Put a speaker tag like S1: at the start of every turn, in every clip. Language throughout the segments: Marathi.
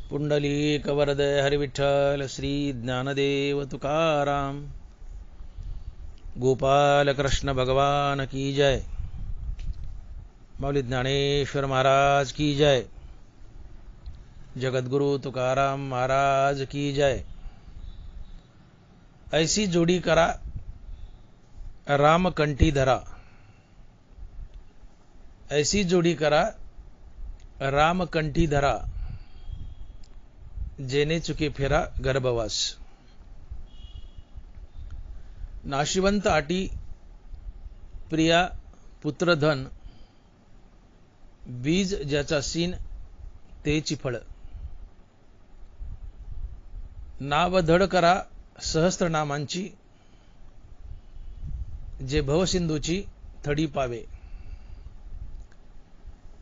S1: पुंडलिक वरदय हरिविठ्ठल श्री ज्ञानदेव तुकाराम गोपाल कृष्ण भगवान की जय। मौली ज्ञानेश्वर महाराज की जय। जगतगुरु तुकाराम महाराज की जय। ऐसी जोड़ी करा राम कंठी धरा, ऐसी जोड़ी करा राम कंठी धरा, जेने चुके फेरा गर्भवास। नाशिवंत आटी प्रिया पुत्रधन, बीज ज्याचा सीन तेची फळ। नाव धड करा सहस्त्रनामांची, जे भवसिंधूची थडी पावे।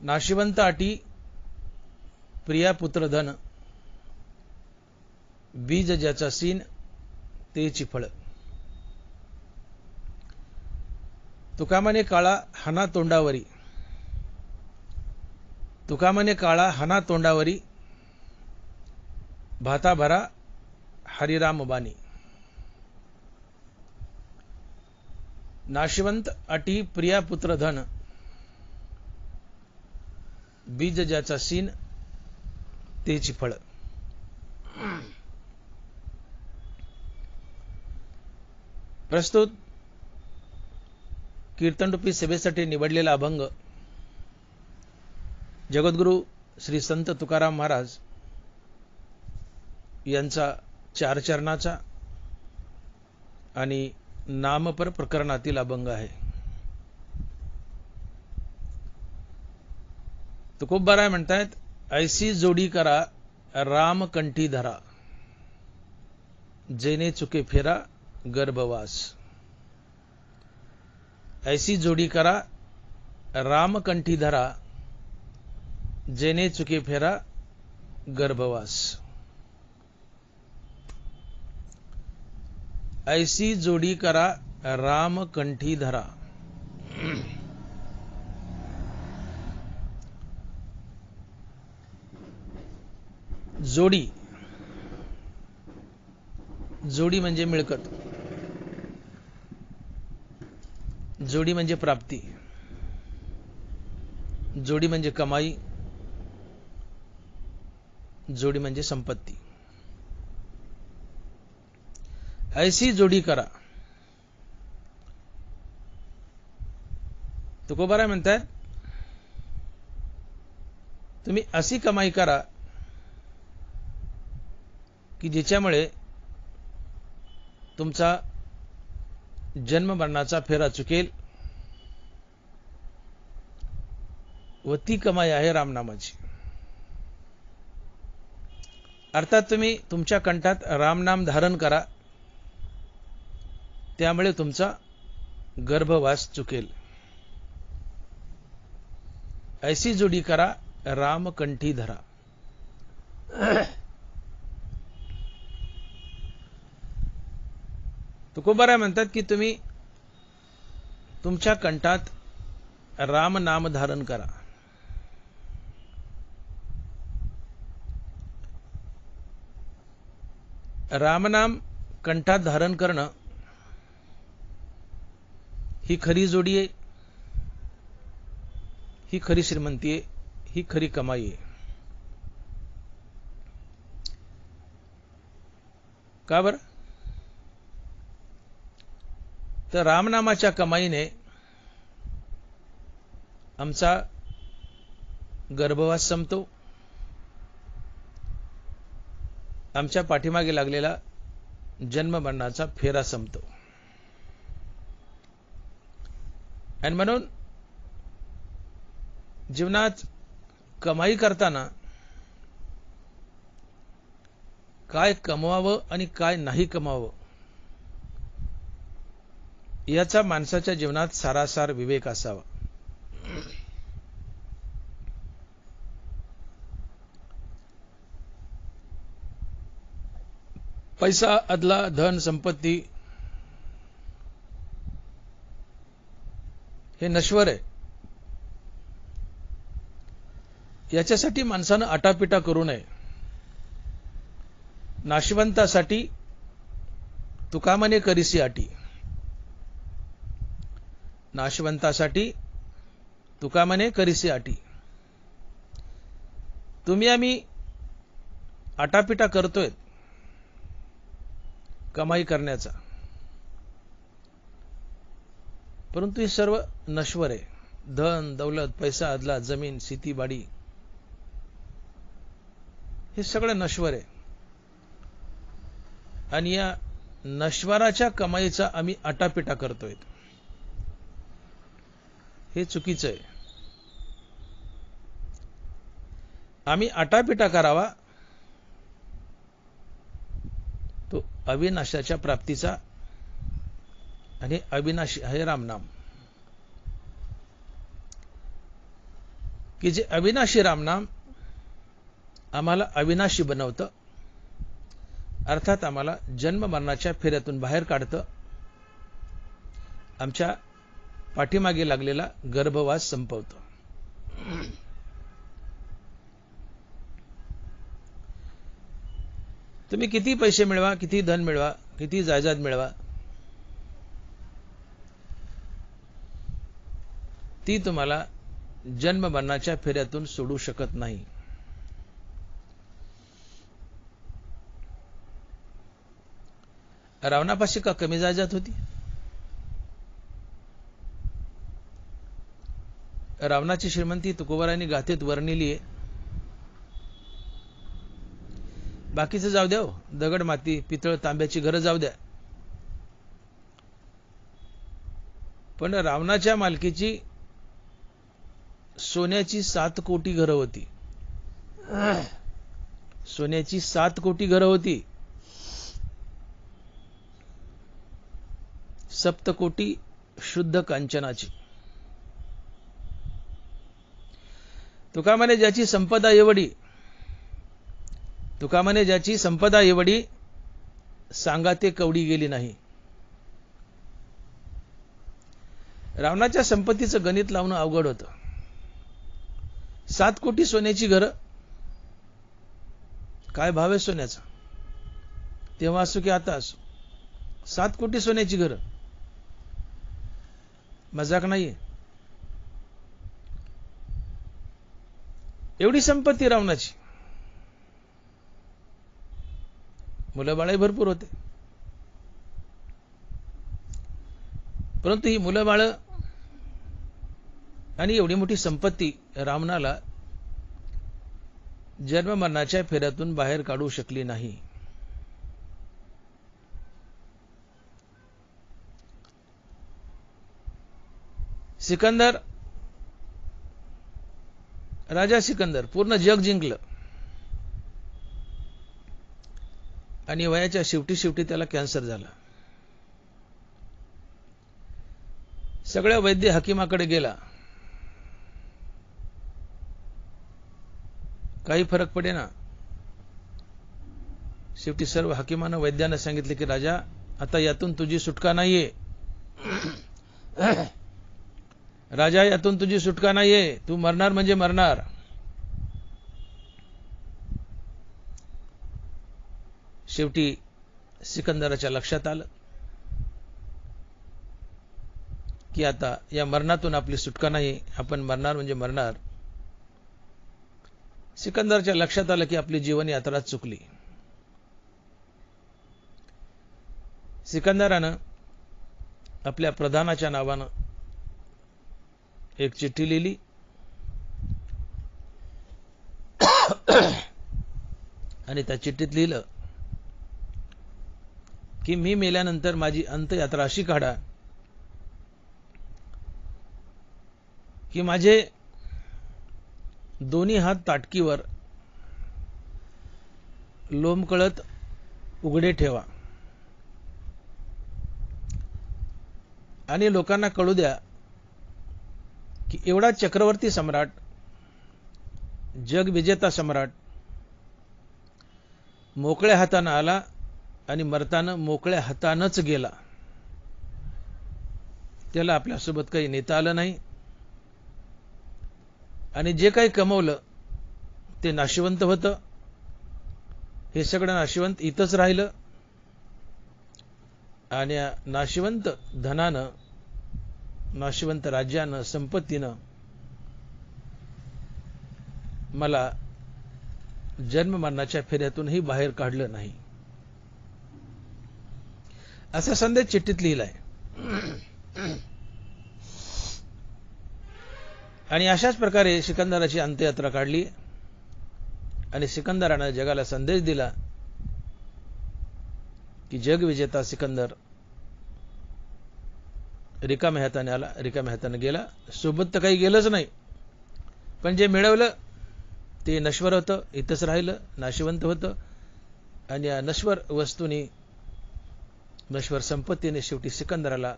S1: नाशिवंत आटी प्रिया पुत्रधन, बीज ज्याचा सीन तेची फळ। तुकामने काळा हना तोंडावरी, तुकामने काळा हना तोंडावरी, भाता भरा हरिराम बानी। नाशिवंत अटी प्रिया पुत्रधन, बीज ज्याचा सीन तेची फळ। प्रस्तुत कीर्तनरूपी सभेसाठी निवडलेला अभंग जगद्गुरु श्री संत तुकाराम महाराज यांचा चार चरणाचा आणि नामपर प्रकरणातील अभंग आहे। तुकोबाराय म्हणतायत, ऐसी जोडी करा राम कंठी धरा, जेने चुके फेरा गर्भवास। ऐसी जोडी करा राम कंठी धरा, जेने चुके फेरा गर्भवास। ऐसी जोडी करा राम कंठी धरा। जोडी, जोडी म्हणजे मिळकत, जोडी म्हणजे प्राप्ती, जोडी म्हणजे कमाई, जोडी म्हणजे संपत्ती। ऐसी जोडी करा। तुकोबाराय म्हणतात, तुम्ही अशी कमाई करा की जिच्यामुळे तुमचा जन्म मरणाचा फेरा चुकेल, व ती कमाई आहे रामनामाची। अर्थात तुम्ही तुमच्या कंठात रामनाम धारण करा, त्यामुळे तुमचा गर्भवास चुकेल। ऐसी जोडी करा राम कंठी धरा। तुकोबाराय म्हणतात की तुम्ही तुमच्या कंठात राम नाम धारण करा। रामनाम कंठात धारण करणं ही खरी जोडी आहे, ही खरी श्रीमंती आहे, ही खरी कमाई आहे। का बरं? तर रामनामाच्या कमाईने आमचा गर्भवास संपतो, आमच्या पाठीमागे लागलेला जन्म मरणाचा फेरा संपतो। आणि म्हणून जीवनात कमाई करताना काय कमवावं आणि काय नाही कमवावं, याचा माणसाच्या जीवनात सारासार विवेक असावा। पैसा, अदला, धन, संपत्ती हे नश्वर आहे। याच्यासाठी माणसानं आटापिटा करू नये। नाशवंतासाठी तुका म्हणे करीसी आटी. नाशवंतासाठी तुका म्हणे करीसी आटी. तुम्ही आम्ही आटापिटा करतोय कमाई करण्याचा, परंतु हे सर्व नश्वर आहे. धन दौलत, पैसा, अदला, जमीन, शेती, बाडी हे सगळं नश्वर आहे. आणि या नश्वराच्या कमाईचा आम्ही आटापिटा करतोय, हे चुकीचं आहे. आम्ही आटापिटा करावा तो अविनाशाच्या प्राप्तीचा, आणि अविनाशी आहे रामनाम. की जे अविनाशी रामनाम आम्हाला अविनाशी बनवतं, अर्थात आम्हाला जन्म मरणाच्या फेऱ्यातून बाहेर काढतं, आमच्या पाठीमागे लागलेला गर्भवास संपवतं. तुम्ही किती पैसे मिळवा, किती धन मिळवा, किती जायदाद मिळवा, ती तुम्हाला जन्म मरणाच्या फेऱ्यातून सोडू शकत नाही. रावणापाशी का कमी जायदाद होती? रावणाची श्रीमंती तुकोबारायांनी गाथेत वर्णिली आहे. बाकीचं जाऊ द्या, दगड माती पितळ तांब्याची घरं जाऊ द्या, पण रावणाच्या मालकीची सोन्याची 7 कोटी घरं होती. सोन्याची 7 कोटी घरं होती. 7 कोटी शुद्ध कांचनाची. तुका म्हणे ज्याची संपदा एवढी, तुका म्हणे ज्याची संपदा एवढी, सांगा ते कवडी गेली नाही. रावणाच्या संपत्तीचं गणित लावणं अवघड होतं. 7 कोटी सोन्याची घरं, काय भाव आहे सोन्याचा तेव्हा असो की आता असो. 7 कोटी सोन्याची घरं मजाक नाहीये. एवढी संपत्ती रावणाची, मुलं बाळही भरपूर होते, परंतु ही मुलं बाळ आणि एवढी मोठी संपत्ती रावणाला जन्म मरणाच्या फेऱ्यातून बाहेर काढू शकली नाही. सिकंदर, राजा सिकंदर पूर्ण जग जिंकलं, आणि वयाच्या शेवटी त्याला कॅन्सर झाला. सगळ्या वैद्य हकीमाकडे गेला, काही फरक पडेना. शेवटी सर्व हकीमानं वैद्यांना सांगितले की राजा, आता यातून तुझी सुटका नाहीये. राजा, यातून तुझी सुटका नाहीये, तू मरणार म्हणजे मरणार. शेवटी सिकंदराच्या लक्षात आलं की आता या मरणातून आपली सुटका नाही, आपण मरणार म्हणजे मरणार. सिकंदरच्या लक्षात आलं की आपली जीवन यात्रा चुकली. सिकंदरानं आपल्या प्रधानाच्या नावानं एक चिठ्ठी लिहिली आणि त्या चिठ्ठीत लिहिलं की मी मेल्यानंतर माझी अंत्ययात्रा अशी काढा की माझे दोन्ही हात ताटकीवर लोंबकळत उघडे ठेवा आणि लोकांना कळू द्या की एवढा चक्रवर्ती सम्राट, जग विजेता सम्राट मोकळ्या हातानं आला आणि मरताना मोकळ्या हातानंच गेला. त्याला आपल्यासोबत काही नेता आलं नाही आणि जे काही कमवलं ते नाशिवंत होतं, हे सगळं नाशिवंत इथंच राहिलं आणि नाशिवंत धनानं, नाशिवंत राज्यानं, संपत्तीनं मला जन्म मरणाच्या फेऱ्यातूनही बाहेर काढलं नाही, असा संदेश चिठ्ठीत लिहिलाय. आणि अशाच प्रकारे सिकंदराची अंत्ययात्रा काढली आणि सिकंदरानं जगाला संदेश दिला की जगविजेता सिकंदर रिकाम्या हाताने आला, रिकाम्या हाताने गेला. सोबत तर काही गेलंच नाही, पण जे मिळवलं ते नश्वर होतं, इथंच राहिलं, नाशिवंत होतं. आणि या नश्वर वस्तूंनी, नश्वर संपत्तीने शेवटी सिकंदराला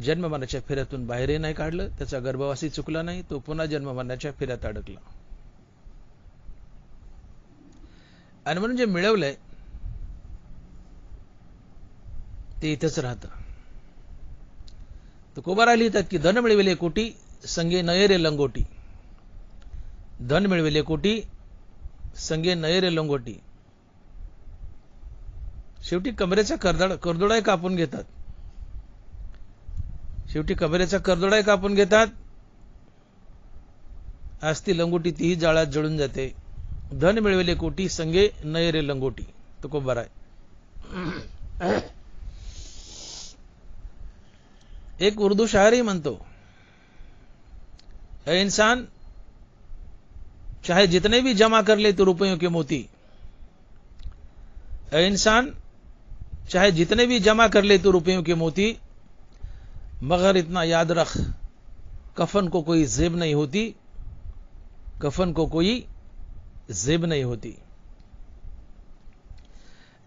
S1: जन्ममरणाच्या फेऱ्यातून बाहेरही नाही काढलं. त्याचा गर्भवासही चुकला नाही, तो पुन्हा जन्ममरणाच्या फेऱ्यात अडकला. आणि म्हणून जे मिळवलंय ते इथंच राहतं. तुकोबाराय लिहितात की धन मिळविले कोटी, संगे नये रे लंगोटी. धन मिळविले कोटी, संगे नये रे लंगोटी. शेवटी कमरेचा करदोडाही कापून घेतात. शेवटी कमरेचा करदोडाही कापून घेतात. आज ती लंगोटी तीही जाळात जळून जाते. धन मिळविले कोटी, संगे नये रे लंगोटी. तुकोबाराय. एक उर्दू शायरही म्हणतो, ऐ इंसान चाहे जितने भी जमा कर ले तो रुपयों के मोती. ऐ इंसान चाहे जितने भी जमा कर ले तो रुपयों के मोती, मगर इतना याद रख कफन को कोई जेब नहीं होती. कफन को कोई जेब नहीं होती.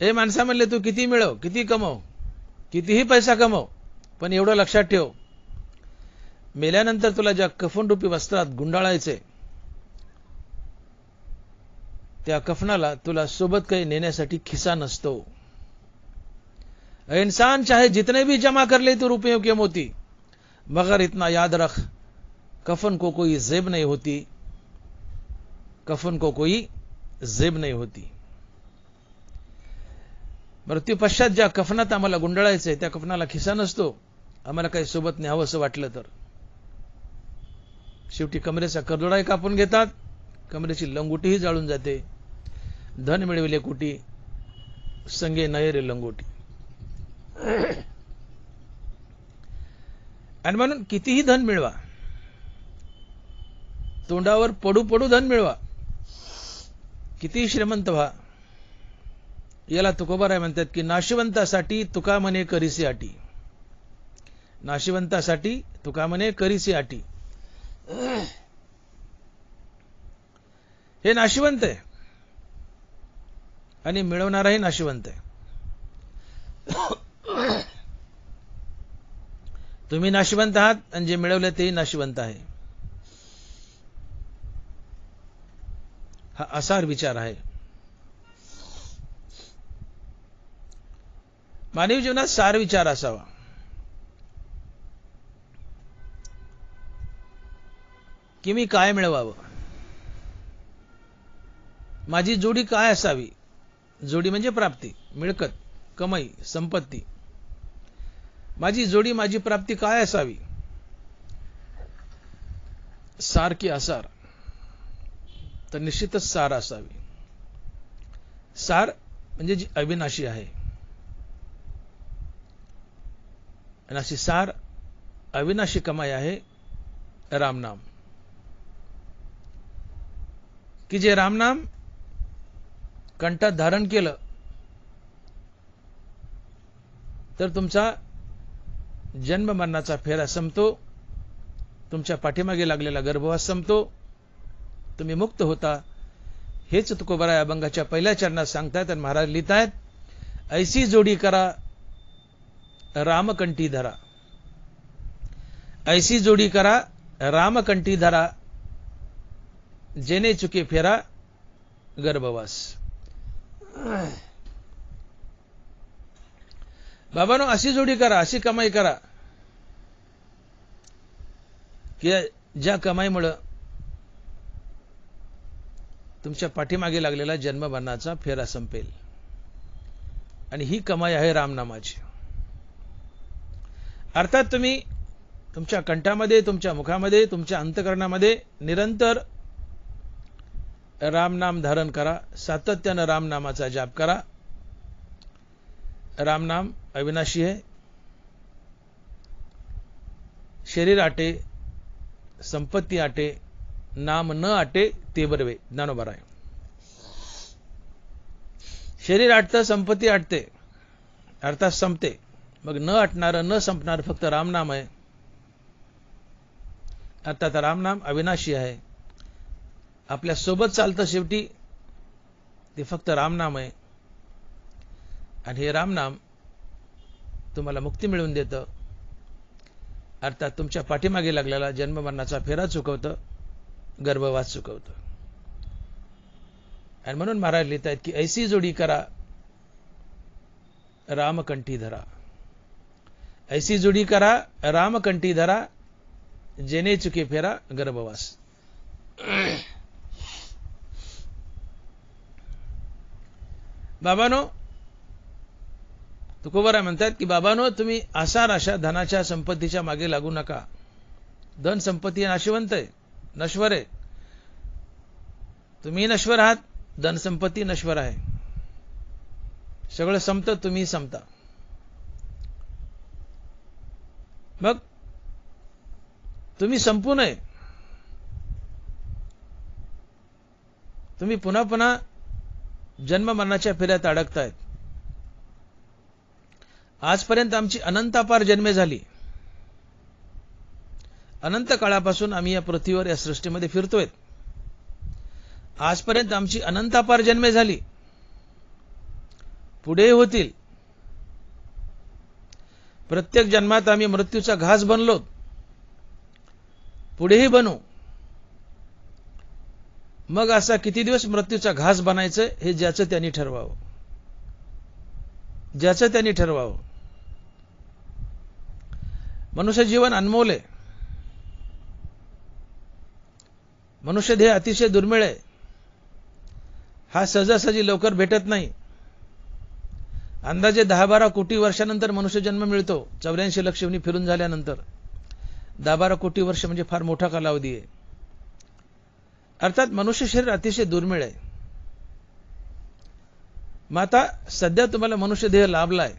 S1: ए माणसा म्हणले, तू किती मिळव, किती कमव, कितीही पैसा कमव, पण एवढं लक्षात ठेव, मेल्यानंतर तुला ज्या कफनरूपी वस्त्रात गुंडाळायचे त्या कफनाला तुला सोबत काही नेण्यासाठी खिसा नसतो. इंसान चाहे जितने भी जमा कर ले तो रुपयों के मोती, मगर इतना याद रख कफन को कोई जेब नहीं होती. कफन को कोई जेब नहीं होती. मृत्यू पश्चात ज्या कफनात आम्हाला गुंडाळायचंय त्या कफनाला खिसा नसतो. आम्हाला काही सोबत न्यावं असं वाटलं तर शेवटी कमरेचा करदोडाही कापून घेतात, कमरेची लंगोटीही जाळून जाते. धन मिळविले कोटी, संगे नये रे लंगोटी. आणि म्हणून कितीही धन मिळवा, तोंडावर पडू पडू धन मिळवा, कितीही श्रीमंत व्हा, याला तुकोबाराय म्हणतात की नाशिवंतासाठी तुका म्हणे करीसी आटी. नाशिवंतासाठी तुका म्हणे करीसी आटी. हे नाशिवंत आहे आणि मिळवणाराही नाशिवंत आहे. तुम्ही नाशिवंत आहात आणि जे मिळवले तेही नाशिवंत आहे. हा असार विचार आहे. मानवी जीवनात सार विचार असावा. की मी काय मिळवावं, माझी जोडी काय असावी. जोडी म्हणजे प्राप्ती, मिळकत, कमाई, संपत्ती. माझी जोडी, माझी प्राप्ती काय असावी. सार की आसार, तर निश्चितच सार असावी. सार म्हणजे जी अविनाशी आहे. आणि अशी सार अविनाशी कमाई आहे रामनाम. की जे रामनाम कंठात धारण केलं तर तुमचा जन्म मरणाचा फेरा संपतो, तुमच्या पाठीमागे लागलेला गर्भवास संपतो, तुम्ही मुक्त होता. हेच तुकोबाराय अभंगाच्या पहिल्या चरणात सांगतायत आणि महाराज लिहितायत, ऐसी जोडी करा रामकंठी धरा. ऐसी जोडी करा रामकंठी धरा, जेने चुके फेरा गर्भवास. बाबांनो, अशी जोडी करा, अशी कमाई करा की ज्या कमाईमुळे तुमच्या पाठीमागे लागलेला जन्ममरणाचा फेरा संपेल. आणि ही कमाई आहे रामनामाची. अर्थात तुम्ही तुमच्या कंठामध्ये, तुमच्या मुखामध्ये, तुमच्या अंतःकरणामध्ये निरंतर रामनाम धारण करा. सातत्यानं रामनामाचा जाप करा. रामनाम अविनाशी है. शरीर आटे, संपत्ती आटे, नाम न आटे ते बरवे. ज्ञानोबा राय. शरीर आटतं, संपत्ती आटते, अर्थात संपते. मग न आटणारं, न संपणारं फक्त रामनाम आहे. अर्थात रामनाम अविनाशी आहे. आपल्या सोबत चालतं शेवटी ते फक्त रामनाम आहे. आणि हे रामनाम तुम्हाला मुक्ती मिळवून देतं. अर्थात तुमच्या पाठीमागे लागलेला जन्ममरणाचा फेरा चुकवतं, गर्भवास चुकवतं. आणि म्हणून महाराज लिहितायत की ऐसी जोडी करा रामकंठी धरा. ऐसी जोडी करा रामकंठी धरा, जेने चुके फेरा गर्भवास. बाबानो, तुकोबाराय म्हणतात की बाबानो, तुम्ही आसार अशा धनाच्या संपत्तीच्या मागे लागू नका. धन संपत्ती नाशिवंत आहे, नश्वर आहे. तुम्ही नश्वर आहात, धन संपत्ती नश्वर आहे. सगळं संपतं, तुम्ही संपता. मग तुम्ही संपू नये. तुम्ही पुन्हा पुन्हा जन्म मरणाच्या फेऱ्यात अडकतायत. आजपर्यंत आमची अनंतापार जन्मे झाली. अनंत काळापासून आम्ही या पृथ्वीवर, या सृष्टीमध्ये फिरतोय. आजपर्यंत आमची अनंतापार जन्मे झाली. पुढे होतील. प्रत्येक जन्मात आम्ही मृत्यूचा घास बनलो, पुढेही बनू. मग असा किती दिवस मृत्यूचा घास बनायचं हे ज्याचं त्यांनी ठरवावं. ज्याचं त्यांनी ठरवावं. मनुष्य जीवन अनमोल आहे. मनुष्य देह अतिशय दुर्मिळ आहे. हा सहजासहजी लवकर भेटत नाही. अंदाजे 10-12 कोटी वर्षानंतर मनुष्य जन्म मिळतो. 84 लक्ष योनी फिरून झाल्यानंतर 10-12 कोटी वर्ष म्हणजे फार मोठा कालावधी आहे. अर्थात मनुष्य शरीर अतिशय दुर्मिळ आहे. मग आता सध्या तुम्हाला मनुष्य देह लाभलाय.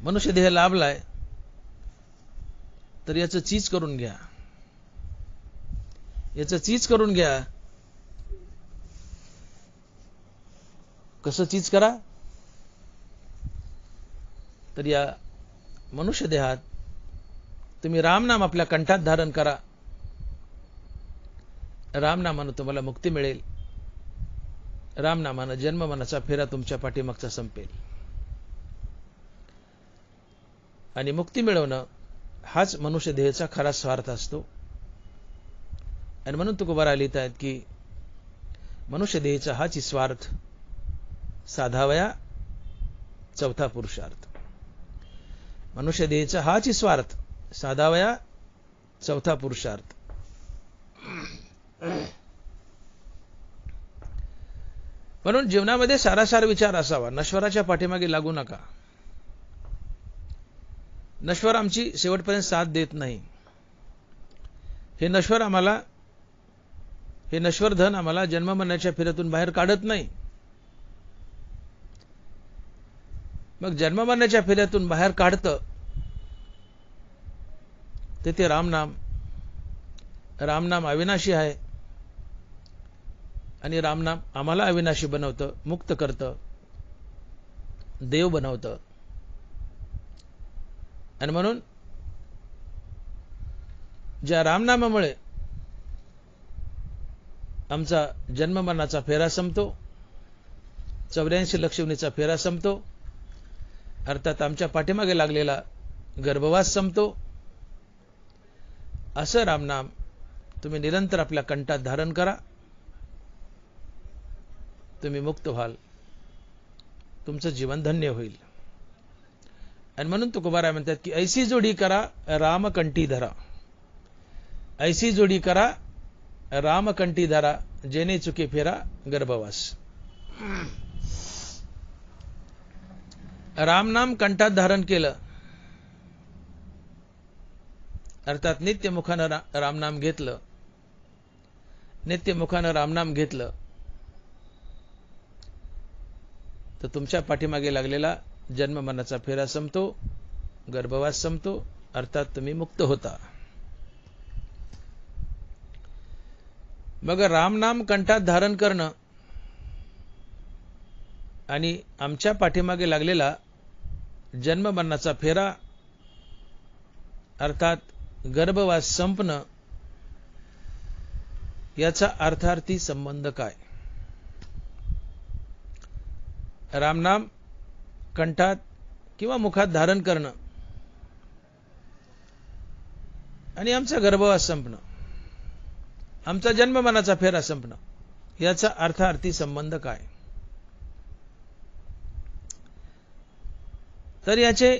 S1: मनुष्य देह लाभलाय तर याचं चीज करून घ्या. याचं चीज करून घ्या. कसं चीज करा? तर या मनुष्य देहात तुम्ही रामनाम आपल्या कंठात धारण करा. रामनामानं तुम्हाला मुक्ती मिळेल. रामनामानं जन्ममरणाचा फेरा तुमच्या पाठीमागचा संपेल. आणि मुक्ती मिळवणं हाच मनुष्य देहाचा खरा स्वार्थ असतो. आणि म्हणून तुकोबाराय लिहितायत की मनुष्य देहाचा हाच स्वार्थ साधावया चौथा पुरुषार्थ. मनुष्य देहाचा हाच स्वार्थ साधावया चौथा पुरुषार्थ. म्हणून जीवनामध्ये सारासार विचार असावा. नश्वराच्या पाठीमागे लागू नका. नश्वर आमची शेवटपर्यंत साथ देत नाही. हे नश्वर धन आम्हाला जन्ममरणाच्या फेऱ्यातून बाहेर काढत नाही. मग जन्ममरणाच्या फेऱ्यातून बाहेर काढतं ते रामनाम. रामनाम अविनाशी आहे. आणि रामनाम आम्हाला अविनाशी बनवतं, मुक्त करतं, देव बनवतं. आणि म्हणून ज्या रामनामामुळे आमचा जन्ममरणाचा फेरा संपतो, 84 लक्ष योनीचा फेरा संपतो, अर्थात आमच्या पाठीमागे लागलेला गर्भवास संपतो. असं रामनाम तुम्ही निरंतर आपल्या कंठात धारण करा. तुम्ही मुक्त व्हाल. तुमचं जीवन धन्य होईल. आणि म्हणून तुकोबाराय म्हणतात की ऐसी जोडी करा रामकंठी धरा. ऐसी जोडी करा रामकंठी धारा जेने चुके फेरा गर्भवास. रामनाम कंठात धारण केलं, अर्थात नित्यमुखानं रामनाम घेतलं, नित्यमुखानं रामनाम घेतलं, तर तुमच्या पाठीमागे लागलेला जन्म मरणाचा फेरा संपतो, गर्भवास संपतो, अर्थात तुम्ही मुक्त होता. मग रामनाम कंठात धारण करणं आणि आमच्या पाठीमागे लागलेला जन्म मरणाचा फेरा अर्थात गर्भवास संपणं याचा अर्थार्थी संबंध काय? रामनाम कंठात किंवा मुखात धारण करणं आणि आमचा गर्भवास संपणं, आमचा जन्म मरणाचा फेरा संपणं याचा अर्थार्थी संबंध काय? तर याचे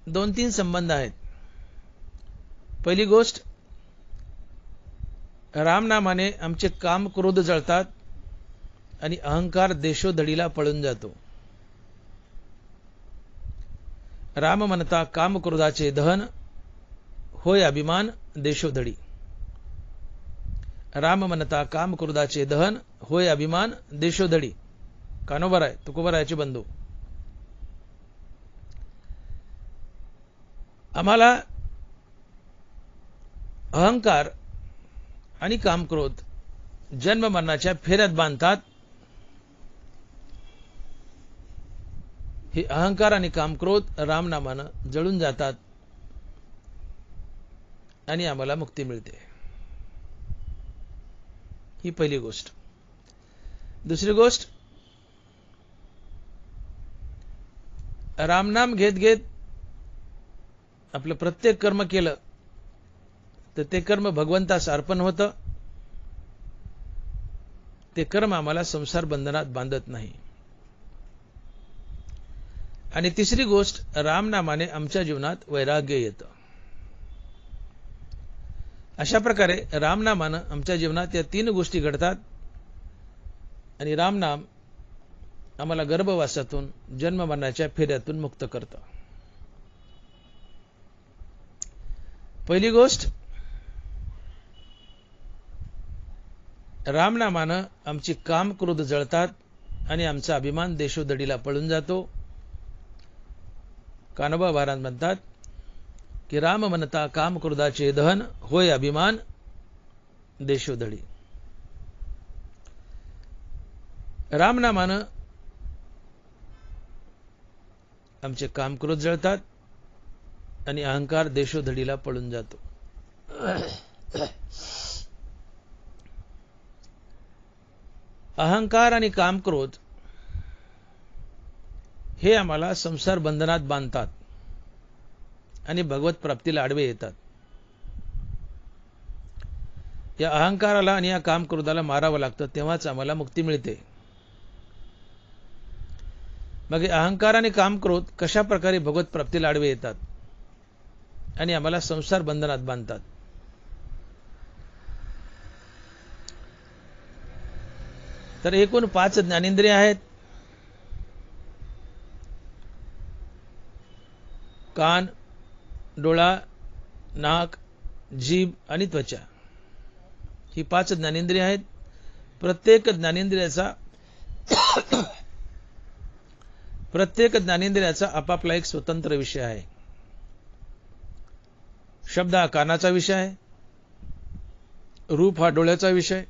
S1: 2-3 संबंध आहेत. पहिली गोष्ट, रामनामाने आमचे काम क्रोध जळतात आणि अहंकार देशोधडीला पळून जातो. राम म्हणता काम क्रोधाचे दहन, होय अभिमान देशोधडी. राम म्हणता काम क्रोधाचे दहन, होय अभिमान देशोधडी. कानोबराय तुकोबरायाचे बंधू. आम्हाला अहंकार आणि कामक्रोध जन्म मरणाच्या फेऱ्यात बांधतात. हे अहंकार आणि कामक्रोध रामनामानं जळून जातात आणि आम्हाला मुक्ती मिळते. ही पहिली गोष्ट. दुसरी गोष्ट, रामनाम घेत घेत आपलं प्रत्येक कर्म केलं तर ते कर्म भगवंतास अर्पण होतं. ते कर्म आम्हाला संसार बंधनात बांधत नाही. आणि तिसरी गोष्ट, रामनामाने आमच्या जीवनात वैराग्य येतं. अशा प्रकारे रामनामानं आमच्या जीवनात या 3 गोष्टी घडतात आणि रामनाम आम्हाला गर्भवासातून जन्म मरणाच्या फेऱ्यातून मुक्त करतं. पहिली गोष्ट, रामनामानं आमची काम क्रोध जळतात आणि आमचा अभिमान देशोधडीला पळून जातो. कानोबा महाराज म्हणतात की राम म्हणता काम क्रोधाचे दहन, होय अभिमान देशोधडी. रामनामानं आमचे काम क्रोध जळतात आणि अहंकार देशोधडीला पळून जातो. अहंकार आणि कामक्रोध हे आम्हाला संसार बंधनात बांधतात आणि भगवत प्राप्तीला आडवे येतात. या अहंकाराला आणि या कामक्रोधाला मारावं लागतं, तेव्हाच आम्हाला मुक्ती मिळते. मग अहंकार आणि कामक्रोध कशा प्रकारे भगवत प्राप्तीला आडवे येतात आणि आम्हाला संसार बंधनात बांधतात? तर एकूण 5 ज्ञानेंद्रिय आहेत. कान, डोळा, नाक, जीभ आणि त्वचा. ही 5 ज्ञानेंद्रिय आहेत. प्रत्येक ज्ञानेंद्रियाचा आपापला एक स्वतंत्र विषय आहे. शब्द हा कानाचा विषय आहे, रूप हा डोळ्याचा विषय,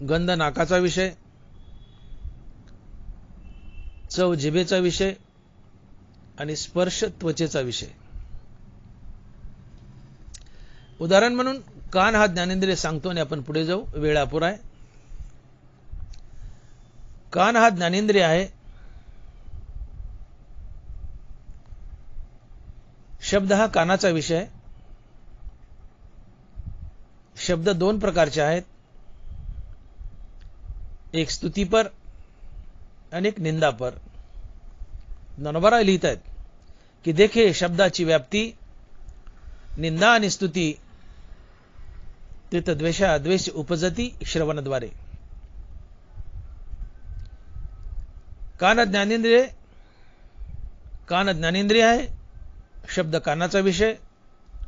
S1: गंध नाकाचा विषय, चव जिभेचा विषय आणि स्पर्श त्वचेचा विषय. उदाहरण म्हणून कान हा ज्ञानेंद्रिय सांगतो आणि आपण पुढे जाऊ, वेळ अपुरा आहे. कान हा ज्ञानेंद्रिय आहे. शब्द हा कानाचा विषय आहे. शब्द 2 प्रकारचे आहेत, एक स्तुतीपर आणि एक निंदापर. ज्ञानोबा लिहित आहेत की देखे शब्दाची व्याप्ती, निंदा आणि स्तुती तिथं द्वेष उपजती श्रवणाद्वारे. कान ज्ञानेंद्रिय आहे. शब्द कानाचा विषय.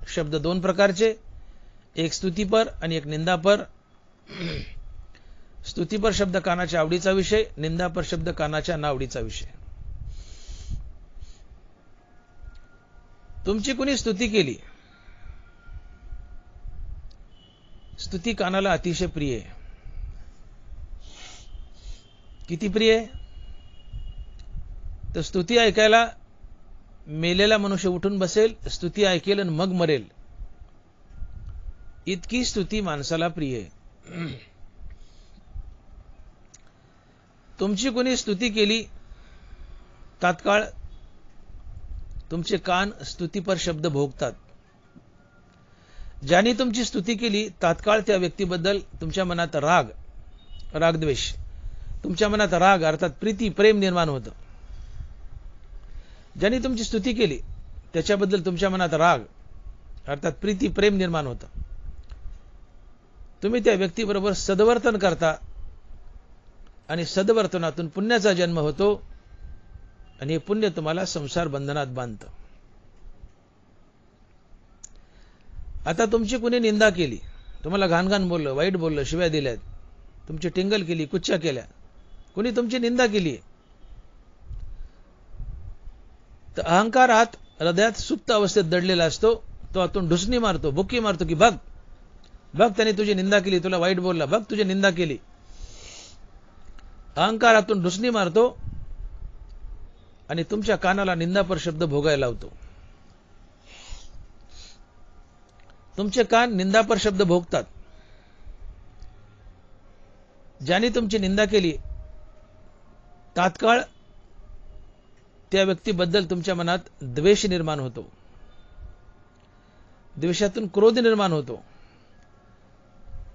S1: शब्द दोन प्रकारचे, एक स्तुतीपर आणि एक निंदापर. स्तुतीपर शब्द कानाच्या आवडीचा विषय, निंदापर शब्द कानाच्या नावडीचा विषय. तुमची कुणी स्तुती केली, स्तुती कानाला अतिशय प्रिय आहे. किती प्रिय आहे? तर स्तुती ऐकायला मेलेला मनुष्य उठून बसेल, स्तुती ऐकेल आणि मग मरेल, इतकी स्तुती माणसाला प्रिय आहे. तुमची कोणी स्तुती केली, तात्काळ तुमचे कान स्तुतीपर शब्द भोगतात. ज्यांनी तुमची स्तुती केली, तात्काळ त्या व्यक्तीबद्दल तुमच्या मनात रागद्वेष, तुमच्या मनात राग अर्थात प्रीती प्रेम निर्माण होतं. ज्यांनी तुमची स्तुती केली त्याच्याबद्दल तुमच्या मनात राग अर्थात प्रीती प्रेम निर्माण होतं. तुम्ही त्या व्यक्तीबरोबर सद्वर्तन करता आणि सद्वर्तनातून पुण्याचा जन्म होतो आणि हे पुण्य तुम्हाला संसार बंधनात बांधतं. आता तुमची कुणी निंदा केली, तुम्हाला घाण बोललं, वाईट बोललं, शिव्या दिल्यात, तुमची टिंगल केली, कुच्च्या केल्या, कुणी तुमची निंदा केली, तर अहंकार आत हृदयात सुप्त अवस्थेत दडलेला असतो. तो आतून ढुसणी मारतो, बुक्की मारतो की बघ त्याने तुझी निंदा केली, तुला वाईट बोलला, बघ तुझी निंदा केली. अहंकारातून ढुसणी मारतो आणि तुमच्या कानाला निंदापर शब्द भोगायला लावतो. तुमचे कान निंदापर शब्द भोगतात. ज्याने तुमची निंदा केली, तात्काळ त्या व्यक्तीबद्दल तुमच्या मनात द्वेष निर्माण होतो. द्वेषातून क्रोध निर्माण होतो.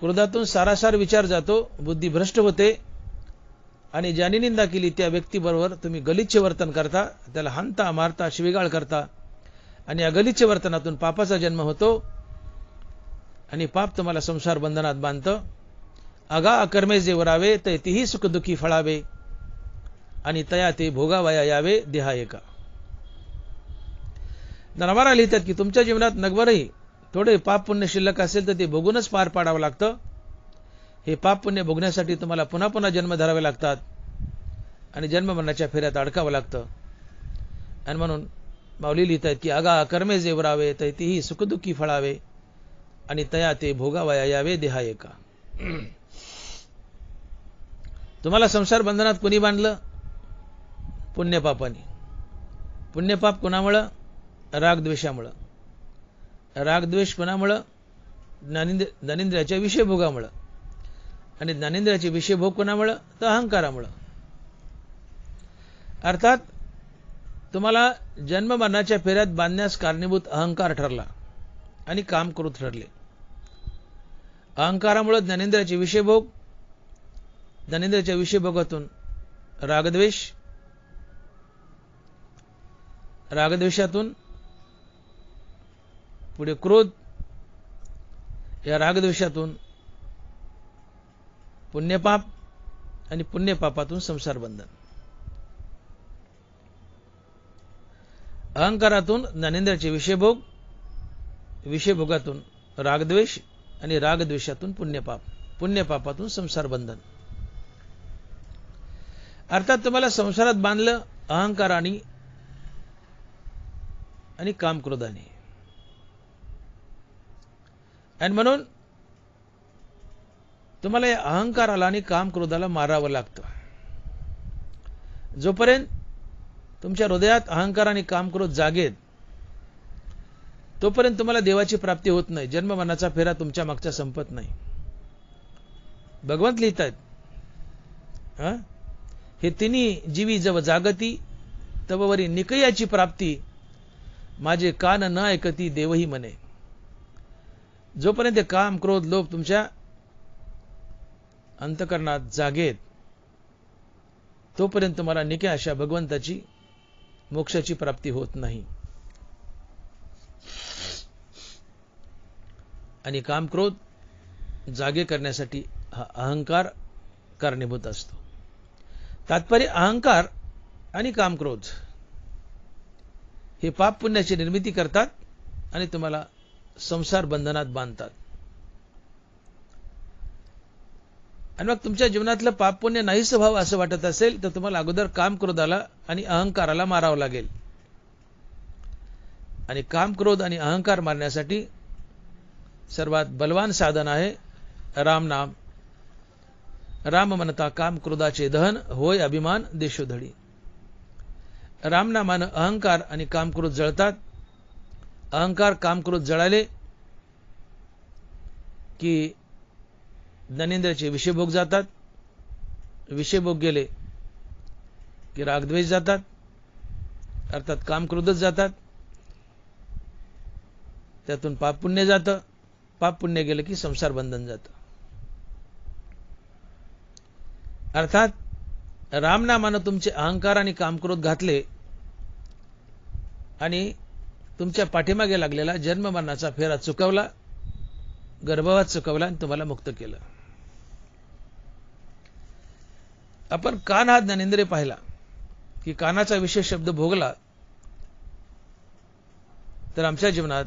S1: क्रोधातून सारासार विचार जातो, बुद्धी भ्रष्ट होते आणि ज्याने निंदा केली त्या व्यक्तीबरोबर तुम्ही गलिच्छ वर्तन करता, त्याला हाणता मारता शिवीगाळ करता आणि या गलिच्छ वर्तनातून पापाचा जन्म होतो आणि पाप तुम्हाला संसार बंधनात बांधतं. आगा अकर्मे जे वरावे ते तीही सुखदुःखी फळावे आणि तया ते भोगावया यावे देहा एका. नरवारा लिहितात की तुमच्या जीवनात नगवरही थोडे पाप पुण्य शिल्लक असेल तर ते भोगूनच पार पाडावं लागतं. हे पाप पुण्य भोगण्यासाठी तुम्हाला पुन्हा पुन्हा जन्म धरावे लागतात आणि जन्ममरणाच्या फेऱ्यात अडकावं लागतं. आणि म्हणून माऊली लिहितात की आगा कर्मे जेवरावे तैतीही सुखदुःखी फळावे आणि तया ते भोगावया यावे देहा एका. तुम्हाला संसार बंधनात कोणी बांधलं? पुण्यपापाने. पुण्यपाप कोणामुळं? रागद्वेषामुळं. रागद्वेष कोणामुळं? ज्ञानेंद्रियाच्या विषयभोगामुळं. आणि ज्ञानेंद्रियाचे विषयभोग कोणामुळं? तर अहंकारामुळं. अर्थात तुम्हाला जन्ममरणाच्या फेऱ्यात बांधण्यास कारणीभूत अहंकार ठरला आणि काम क्रोध ठरले. अहंकारामुळे ज्ञानेंद्रियाचे विषयभोग, ज्ञानेंद्रियाच्या विषयभोगातून रागद्वेष, रागद्वेषातून पुढे क्रोध, या रागद्वेषातून पुण्यपाप आणि पुण्यपापातून संसार बंधन. अहंकारातून ज्ञानेंद्रियाचे विषयभोग, विषयभोगातून रागद्वेष आणि रागद्वेषातून पुण्यपाप, पुण्यपापातून संसार बंधन. अर्थात तुम्हाला संसारात बांधलं अहंकाराने आणि कामक्रोधाने. आणि म्हणून तुम्हाला या अहंकाराला आणि कामक्रोधाला मारावं लागतं. जोपर्यंत तुमच्या हृदयात अहंकार आणि कामक्रोध जागेत तोपर्यंत तुम्हाला देवाची प्राप्ती होत नाही. जन्ममरणाचा फेरा तुमच्या मागचा संपत नाही. भगवंत लिहितात हे तिन्ही जीवी जव जागती तववरी निकयाची प्राप्ती माझे कान न ऐकती देवही म्हणे. जोपर्यंत काम क्रोध लोभ तुमच्या अंतकरणात जागेत तोपर्यंत तुम्हाला निक्या अशा भगवंताची मोक्षाची प्राप्ती होत नाही. आणि काम क्रोध जागे करण्यासाठी हा अहंकार कारणीभूत असतो. तात्पर्य अहंकार आणि कामक्रोध हे पाप पुण्याची निर्मिती करतात आणि तुम्हाला संसार बंधनात बांधतात. आणि मग तुमच्या जीवनातलं पाप पुण्य नाही स्वभाव असं वाटत असेल तर तुम्हाला अगोदर काम क्रोधाला आणि अहंकाराला मारावं लागेल. आणि काम क्रोध आणि अहंकार मारण्यासाठी सर्वात बलवान साधन आहे राम नाम. राम म्हणता काम क्रोधाचे दहन होय अभिमान देशोधडी. रामनामानं अहंकार आणि कामक्रोध जळतात. अहंकार कामक्रोध जळाले की ज्ञानेंद्रियाचे विषयभोग जातात. विषयभोग गेले की रागद्वेष जातात, अर्थात कामक्रोधच जातात. त्यातून पाप पुण्य जातं. पाप पुण्य गेलं की संसार बंधन जातं. अर्थात रामनामानं तुमचे अहंकार आणि कामक्रोध घातले आणि तुमच्या पाठीमागे लागलेला जन्म मरणाचा फेरा चुकवला, गर्भवास चुकवला आणि तुम्हाला मुक्त केलं. आपण कान हा ज्ञानेंद्रिय पाहिला की कानाचा विशेष शब्द भोगला तर आमच्या जीवनात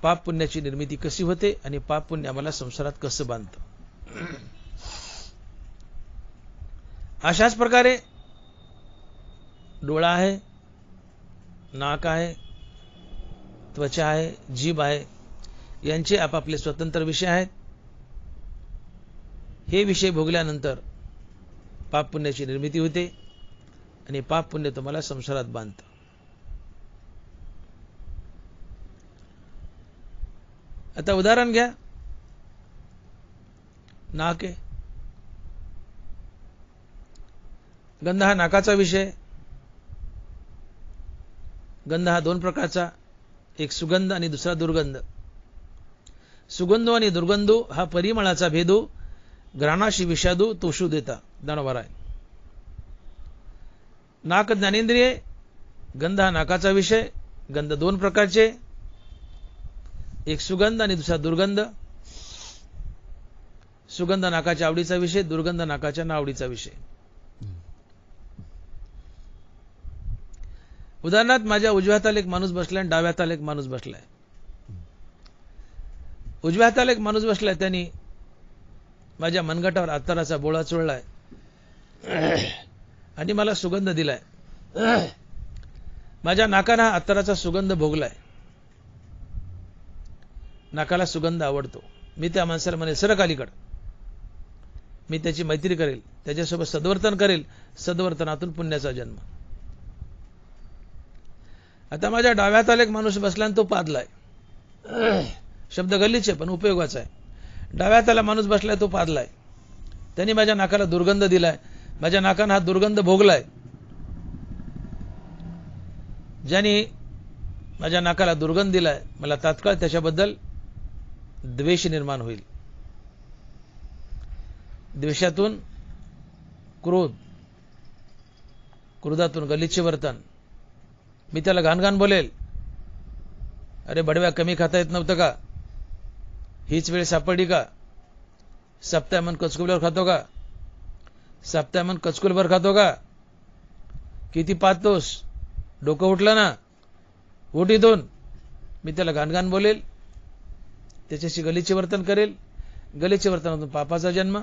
S1: पाप पुण्याची निर्मिती कशी होते आणि पाप पुण्य आम्हाला संसारात कसं बांधतं. अशाच प्रकारे डोळा आहे, नाक आहे, त्वचा आहे, जीभ आहे, यांचे आपापले स्वतंत्र विषय आहेत. हे विषय भोगल्यानंतर पाप पुण्याची निर्मिती होते आणि पाप पुण्य तुम्हाला संसारात बांधतं. आता उदाहरण घ्या. नाक आहे. गंध हा नाकाचा विषय. गंध हा दोन प्रकारचा, एक सुगंध आणि दुसरा दुर्गंध. सुगंधो आणि दुर्गंधो हा परिमळाचा भेदो, घ्राणाशी विषादो तोषू देता दानवार आहे. नाक ज्ञानेंद्रिय, गंध हा नाकाचा विषय. गंध दोन प्रकारचे, एक सुगंध आणि दुसरा दुर्गंध. सुगंध नाकाच्या आवडीचा विषय, दुर्गंध नाकाच्या नावडीचा विषय. उदाहरणार्थ माझ्या उजव्या हाताला एक माणूस बसलाय आणि डाव्या हाताला एक माणूस बसलाय. उजव्या हाताला एक माणूस बसलाय, त्यांनी माझ्या मनगटावर अत्तराचा बोळा चोळलाय आणि मला सुगंध दिलाय. माझ्या नाकानं हा अत्तराचा सुगंध भोगलाय. नाकाला सुगंध आवडतो. मी त्या माणसाला म्हणेल सरक अलीकडं. मी त्याची मैत्री करेल, त्याच्यासोबत सद्वर्तन करेल. सद्वर्तनातून पुण्याचा जन्म. आता माझ्या डाव्या हाताला एक माणूस बसला आणि तो पादलाय. शब्द गल्लीचे पण उपयोगाचा आहे. डाव्या हाताला माणूस बसलाय, तो पादलाय. त्यांनी माझ्या नाकाला दुर्गंध दिलाय. माझ्या नाकानं हा दुर्गंध भोगलाय. ज्याने माझ्या नाकाला दुर्गंध दिलाय, मला तात्काळ त्याच्याबद्दल द्वेष निर्माण होईल. द्वेषातून क्रोध, क्रोधातून गलिच्छ वर्तन. मी त्याला घाणघाण बोलेल. अरे बडव्या, कमी खाता येत नव्हतं का? हीच वेळ सापडली का? सप्ताह मन कचकुलवर खातो का? सप्ताह मन कचकुलभर खातो का? किती पाहतोस? डोकं उठलं ना? उठ इथून. मी त्याला घाणघाण बोलेल, त्याच्याशी गलिच्छ वर्तन करेल. गलिच्छ वर्तनातून पापाचा जन्म.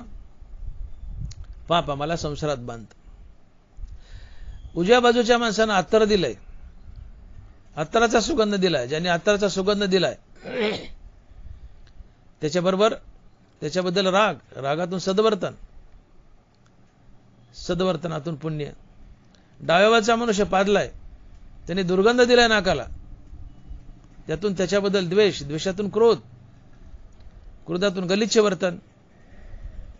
S1: पाप आम्हाला संसारात बांधतं. उजव्या बाजूच्या माणसानं अत्तर दिलंय, अत्तराचा सुगंध दिलाय. ज्याने अत्तराचा सुगंध दिलाय त्याच्याबरोबर त्याच्याबद्दल राग, रागातून सद्वर्तन, सद्वर्तनातून पुण्य. डाव्या बाजूचा मनुष्य पादलाय, त्याने दुर्गंध दिलाय नाकाला, त्यातून त्याच्याबद्दल द्वेष, द्वेषातून क्रोध, क्रोधातून गलिच्छ वर्तन,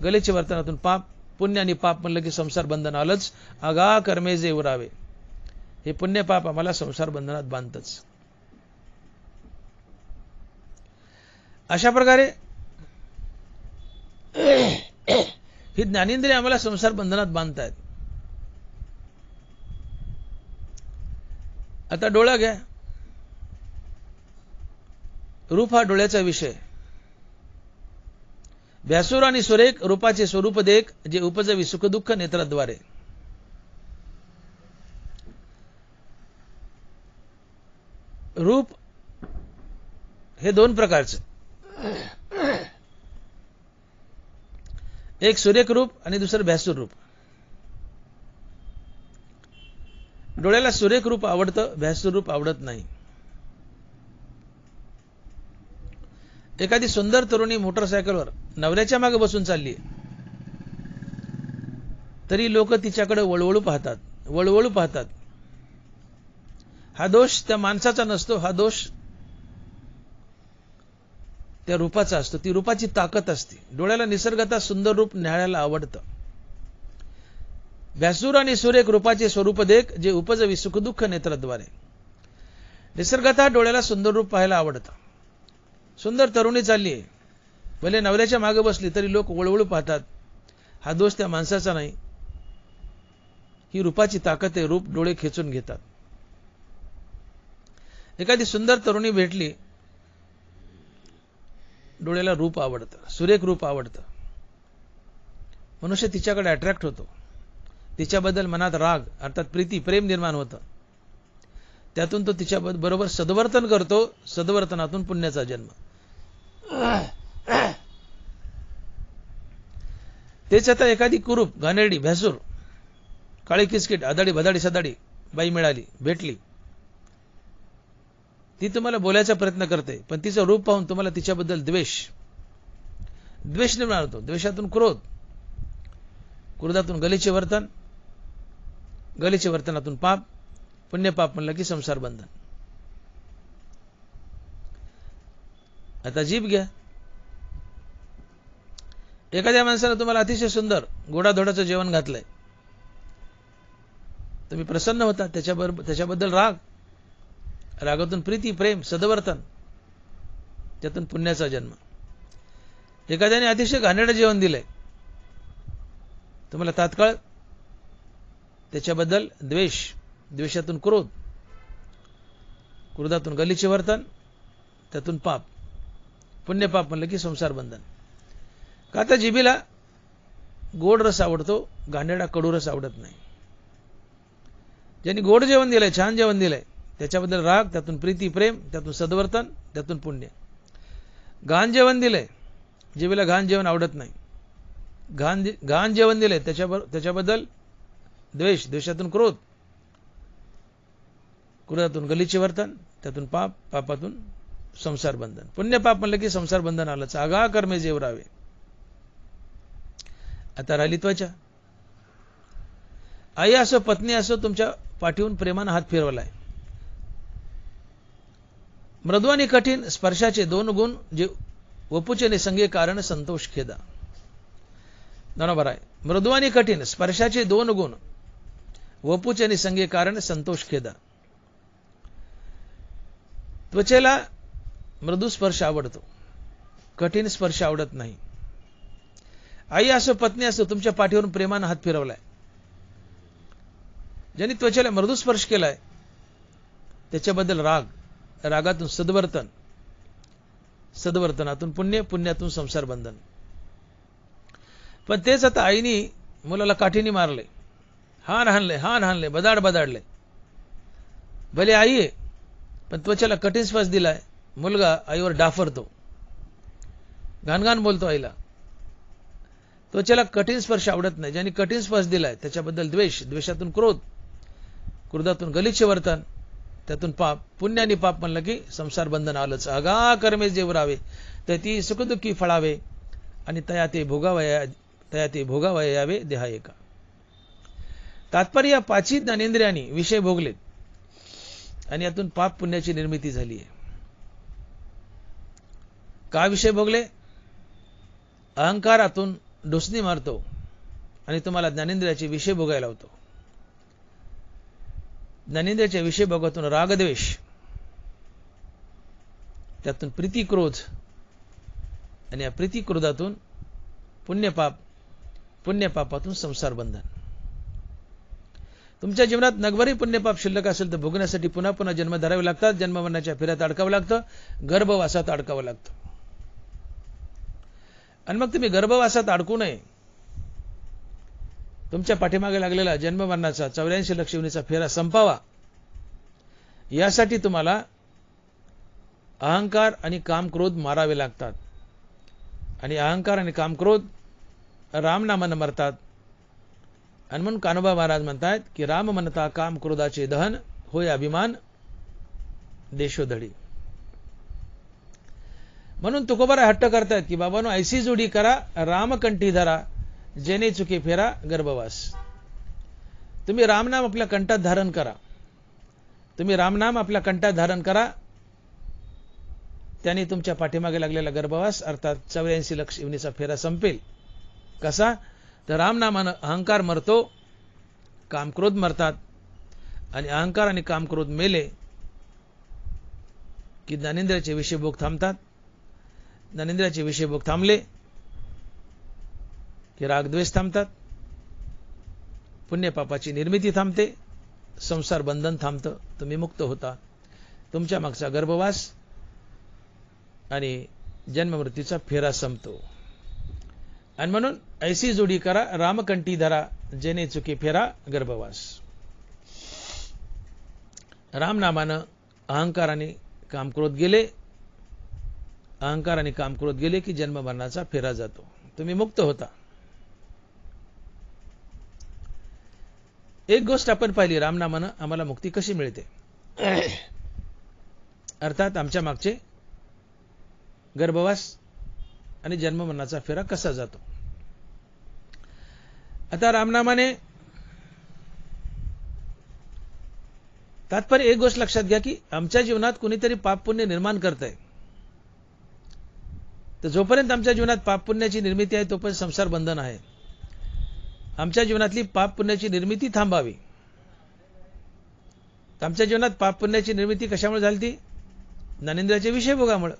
S1: गलिच्छ वर्तनातून पाप. पुण्य आणि पाप म्हणलं की संसार बंधन आलंच. आगा कर्मे जे उरावे. हे पुण्य पाप आम्हाला संसार बंधनात बांधतच. अशा प्रकारे ही ज्ञानेंद्रिय आम्हाला संसार बंधनात बांधतायत. आता डोळा घ्या. रूप हा डोळ्याचा विषय. भ्यासूर आणि सुरेख रूपाचे स्वरूप देख, जे उपजवी सुखदुःख नेत्राद्वारे. रूप हे दोन प्रकारचे, एक सुरेख रूप आणि दुसरं भ्यासूर रूप. डोळ्याला सुरेख रूप आवडतं, भ्यासूर रूप आवडत नाही. एखादी सुंदर तरुणी मोटरसायकलवर नवऱ्याच्या मागे बसून चालली, तरी लोक तिच्याकडे वळवळू पाहतात. हा दोष त्या माणसाचा नसतो, हा दोष त्या रूपाचा असतो. ती रूपाची ताकद असते. डोळ्याला निसर्गतः सुंदर रूप न्याहाळायला आवडतं. भ्यासूर आणि सुरेख रूपाचे स्वरूप देख, जे उपजवी सुखदुःख नेत्राद्वारे. निसर्गतः डोळ्याला सुंदर रूप पाहायला आवडतं. सुंदर तरुणी चालली आहे, भले नवऱ्याच्या मागे बसली तरी लोक वळवळू पाहतात. हा दोष त्या माणसाचा नाही, ही रूपाची ताकद आहे. रूप डोळे खेचून घेतात. एखादी सुंदर तरुणी भेटली, डोळ्याला रूप आवडतं, सुरेख रूप आवडतं. मनुष्य तिच्याकडे अट्रॅक्ट होतो. तिच्याबद्दल मनात राग अर्थात प्रीती प्रेम निर्माण होतं. त्यातून तो तिच्या बरोबर सद्वर्तन करतो. सद्वर्तनातून पुण्याचा जन्म. तेच आता एखादी कुरूप, घाणेरडी, भ्यासूर, काळी किचकिट, आदाडी भदाडी सदाडी बाई मिळाली, भेटली. ती तुम्हाला बोलायचा प्रयत्न करते, पण तिचं रूप पाहून तुम्हाला तिच्याबद्दल द्वेष निर्माण होतो. द्वेषातून क्रोध, क्रोधातून गलिचे वर्तन, गलिचे वर्तनातून पाप, पुण्यपाप म्हणलं की संसार बंधन. आता जीभ घ्या. एखाद्या माणसाने तुम्हाला अतिशय सुंदर गोडाधोडाचं जेवण घातलंय, तुम्ही प्रसन्न होता. त्याच्याबद्दल रागातून प्रीती प्रेम सद्वर्तन, त्यातून पुण्याचा जन्म. एखाद्याने अतिशय घाणेरडं जेवण दिलंय, तुम्हाला तात्काळ त्याच्याबद्दल द्वेषातून क्रोध, क्रोधातून गलिचे वर्तन, त्यातून पाप, पुण्यपाप म्हणलं की संसार बंधन. का तर जिभेला गोड रस आवडतो, घाणेरडा कडू रस आवडत नाही. ज्यांनी गोड जेवण दिलंय, छान जेवण दिलंय, त्याच्याबद्दल राग, त्यातून प्रीती प्रेम, त्यातून सद्वर्तन, त्यातून पुण्य. घाण जेवण दिलंय, जिभेला घाण जेवण आवडत नाही. घाण जेवण दिलंय, त्याच्याबद्दल द्वेषातून क्रोध, क्रोधातून गलिचे वर्तन, त्यातून पाप, पापातून संसार बंधन. पुण्यपाप म्हणलं की संसार बंधन आलंच. आगा कर्मे जेवरावे. आता राहिली त्वचा. आई असो पत्नी असो, तुमच्या पाठीहून प्रेमानं हात फिरवलाय. मृदू आणि कठीण स्पर्शाचे दोन गुण, जे वपुचे निसंगे कारण संतोष खेदा. बरोबर आहे. मृदू आणि कठीण स्पर्शाचे दोन गुण, वपुचे निसंगे कारण संतोष खेदा. त्वचेला मृदू स्पर्श आवडतो, कठीण स्पर्श आवडत नाही. आई असो पत्नी असो, तुमच्या पाठीवरून प्रेमानं हात फिरवलाय. ज्यांनी त्वचेला मृदू स्पर्श केलाय, त्याच्याबद्दल रागातून सद्वर्तन, सद्वर्तनातून पुण्य, पुण्यातून संसार बंधन. पण तेच आता आईनी मुलाला काठीने मारले, हान हाणले, बदाडले. भले आई आहे, पण त्वचेला कठीण स्पर्श दिलाय. मुलगा आईवर डाफरतो, घाणघाण बोलतो आईला. त्वचेला कठीण स्पर्श आवडत नाही. ज्यांनी कठीण स्पर्श दिलाय, त्याच्याबद्दल द्वेषातून क्रोध, क्रोधातून गलिचे वर्तन, त्यातून पाप, पुण्य आणि पाप म्हणलं की संसार बंधन आलंच. आगा कर्मे जेवरावे, तर ती सुखदुःखी फळावे, आणि तया ते भोगावया यावे देहा एका. तात्पर्य, पाची ज्ञानेंद्रियांनी विषय भोगलेत, आणि यातून पाप पुण्याची निर्मिती झाली आहे. का विषय भोगले? अहंकारातून डोसणी मारतो आणि तुम्हाला ज्ञानेंद्रियाचे विषय भोगायला होतो. ज्ञानेंद्रियाच्या विषय भोगातून रागद्वेष, त्यातून प्रीती क्रोध, आणि या प्रीती क्रोधातून पुण्यपाप, पुण्यपापातून संसार बंधन. तुमच्या जीवनात नगभरी पुण्यपाप शिल्लक असेल तर भोगण्यासाठी पुन्हा पुन्हा जन्म धरावे लागतात. जन्ममरणाच्या फेऱ्यात अडकावं लागतं, गर्भवासात अडकावं लागतं. आणि मग तुम्ही गर्भवासात अडकू नये. तुमच्या पाठीमागे लागलेला जन्ममरणाचा 84 लक्ष योनीचा फेरा संपावा, यासाठी तुम्हाला अहंकार आणि कामक्रोध मारावे लागतात. आणि अहंकार आणि कामक्रोध रामनामानं मरतात. आणि म्हणून कान्होबा महाराज म्हणतात की राम म्हणता काम क्रोधाचे दहन होय अभिमान देशोधडी. म्हणून तुकोबाराय हट्ट करतात की बाबांनो ऐसी जोडी करा रामकंठी धरा जेणे चुके फेरा गर्भवास. तुम्ही रामनाम आपल्या कंठात धारण करा. तुम्ही रामनाम आपल्या कंठात धारण करा, त्याने तुमच्या पाठीमागे लागलेला गर्भवास अर्थात 84 लक्ष योनीचा फेरा संपेल. कसा? तर रामनामानं अहंकार मरतो, कामक्रोध मरतात. आणि अहंकार आणि कामक्रोध मेले की ज्ञानेंद्रियाचे विषयभोग थांबतात. ज्ञानेंद्रियाचे विषयभोग थांबले की रागद्वेष थांबतात, पुण्य पापाची निर्मिती थांबते, संसार बंधन थांबतं, तुम्ही मुक्त होता. तुमच्या मागचा गर्भवास आणि जन्ममृत्यूचा फेरा संपतो. आणि म्हणून ऐसी जोडी करा रामकंठी धरा जेणे चुके फेरा गर्भवास. रामनामानं अहंकार आणि कामक्रोध गेले, अहंकार आणि कामक्रोध गेले की जन्म मरणाचा फेरा जातो, तुम्ही मुक्त होता. एक गोष्ट आपण पाहिली, रामनामानं आम्हाला मुक्ती कशी मिळते. अर्थात आमच्या मागचे गर्भवास आणि जन्म मरणाचा फेरा कसा जातो. आता रामनामाने तात्पर्य एक गोष्ट लक्षात घ्या की आमच्या जीवनात कुणीतरी पाप पुण्य निर्माण करतंय. तर जोपर्यंत आमच्या जीवनात पाप पुण्याची निर्मिती आहे तोपर्यंत संसार बंधन आहे. आमच्या जीवनातली पाप पुण्याची निर्मिती थांबावी. आमच्या जीवनात पाप पुण्याची निर्मिती कशामुळे झाली? ती ज्ञानेंद्रियाच्या विषयभोगामुळे.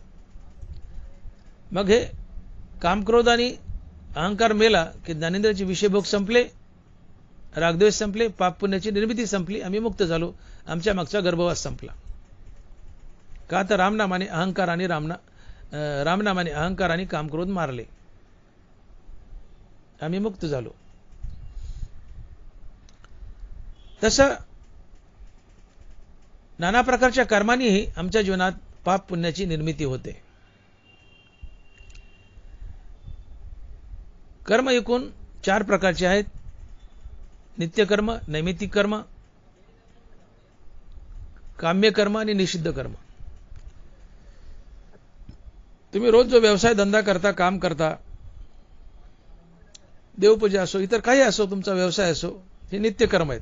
S1: मग हे कामक्रोध आणि अहंकार मेला की ज्ञानेंद्रियाचे विषयभोग संपले, रागद्वेष संपले, पाप पुण्याची निर्मिती संपली, आम्ही मुक्त झालो, आमच्या मागचा गर्भवास संपला. का? तर रामनामाने अहंकार आणि कामक्रोध मारले, आम्ही मुक्त झालो. तसं नाना प्रकारच्या कर्मांनीही आमच्या जीवनात पाप पुण्याची निर्मिती होते. कर्म एकूण 4 प्रकारचे आहेत: नित्यकर्म, नैमित्तिक कर्म, काम्य कर्म आणि निषिद्ध कर्म. तुम्ही रोज जो व्यवसाय धंदा करता, काम करता, देवपूजा असो, इतर काही असो, तुमचा व्यवसाय असो, हे नित्यकर्म आहेत.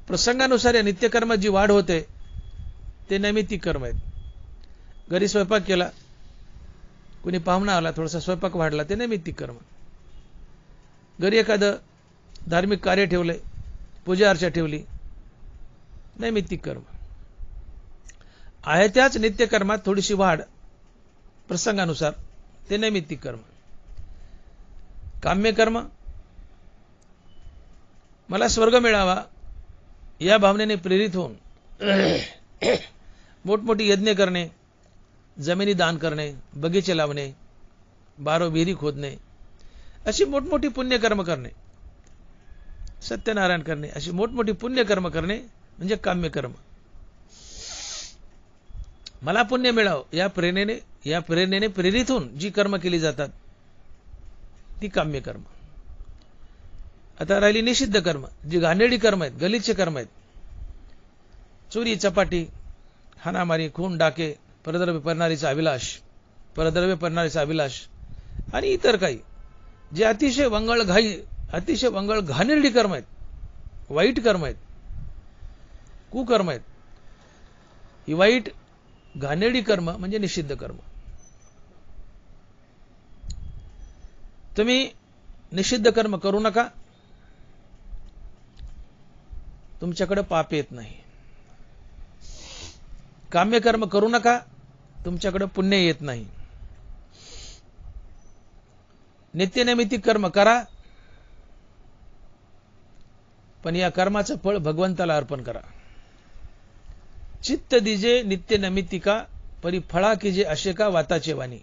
S1: प्रसंगानुसार या नित्यकर्मात जी वाढ होते ते नैमित्तिक कर्म आहेत. घरी स्वयंपाक केला, कुणी पाहुणा आला, थोडासा स्वयंपाक वाढला, ते नैमित्तिक कर्म. घरी एखादं धार्मिक कार्य ठेवलंय, पूजा अर्चा ठेवली, नैमित्तिक कर्म. आहे त्याच नित्यकर्मात थोडीशी वाढ प्रसंगानुसार, ते नैमित्तिक कर्म. काम्य कर्म, मला स्वर्ग मिळावा या भावनेने प्रेरित होऊन मोठमोठी यज्ञ करणे, जमिनी दान करणे, बगीचे लावणे, 12 विहिरी खोदणे, अशी मोठमोठी पुण्यकर्म करणे, सत्यनारायण करणे, अशी मोठमोठी पुण्यकर्म करणे म्हणजे काम्यकर्म. मला पुण्य मिळावं या प्रेरणेने प्रेरित होऊन जी कर्म केली जातात ती काम्यकर्म. आता राहिली निषिद्ध कर्म, जी घाणेरडी कर्म आहेत, गलिच्छ कर्म आहेत. चोरी, चपाटी, हाणामारी, खून, डाके, परद्रव्य पडणारीचा अभिलाष आणि इतर काही जे अतिशय वंगळ घाणेरडी कर्म आहेत, वाईट कर्म आहेत, कुकर्म आहेत. ही वाईट घाणेरडी कर्म म्हणजे निषिद्ध कर्म. तुम्ही निषिद्ध कर्म करू नका, तुमच्याकडे पाप येत नाही. काम्यकर्म करू नका, तुमच्याकडे पुण्य येत नाही. नित्यनैमित्तिक कर्म करा, पण या कर्माचं फळ भगवंताला अर्पण करा. चित्त दिजे नित्य नैमित्तिका परी फळा की जे अशेका वाताचे वाणी.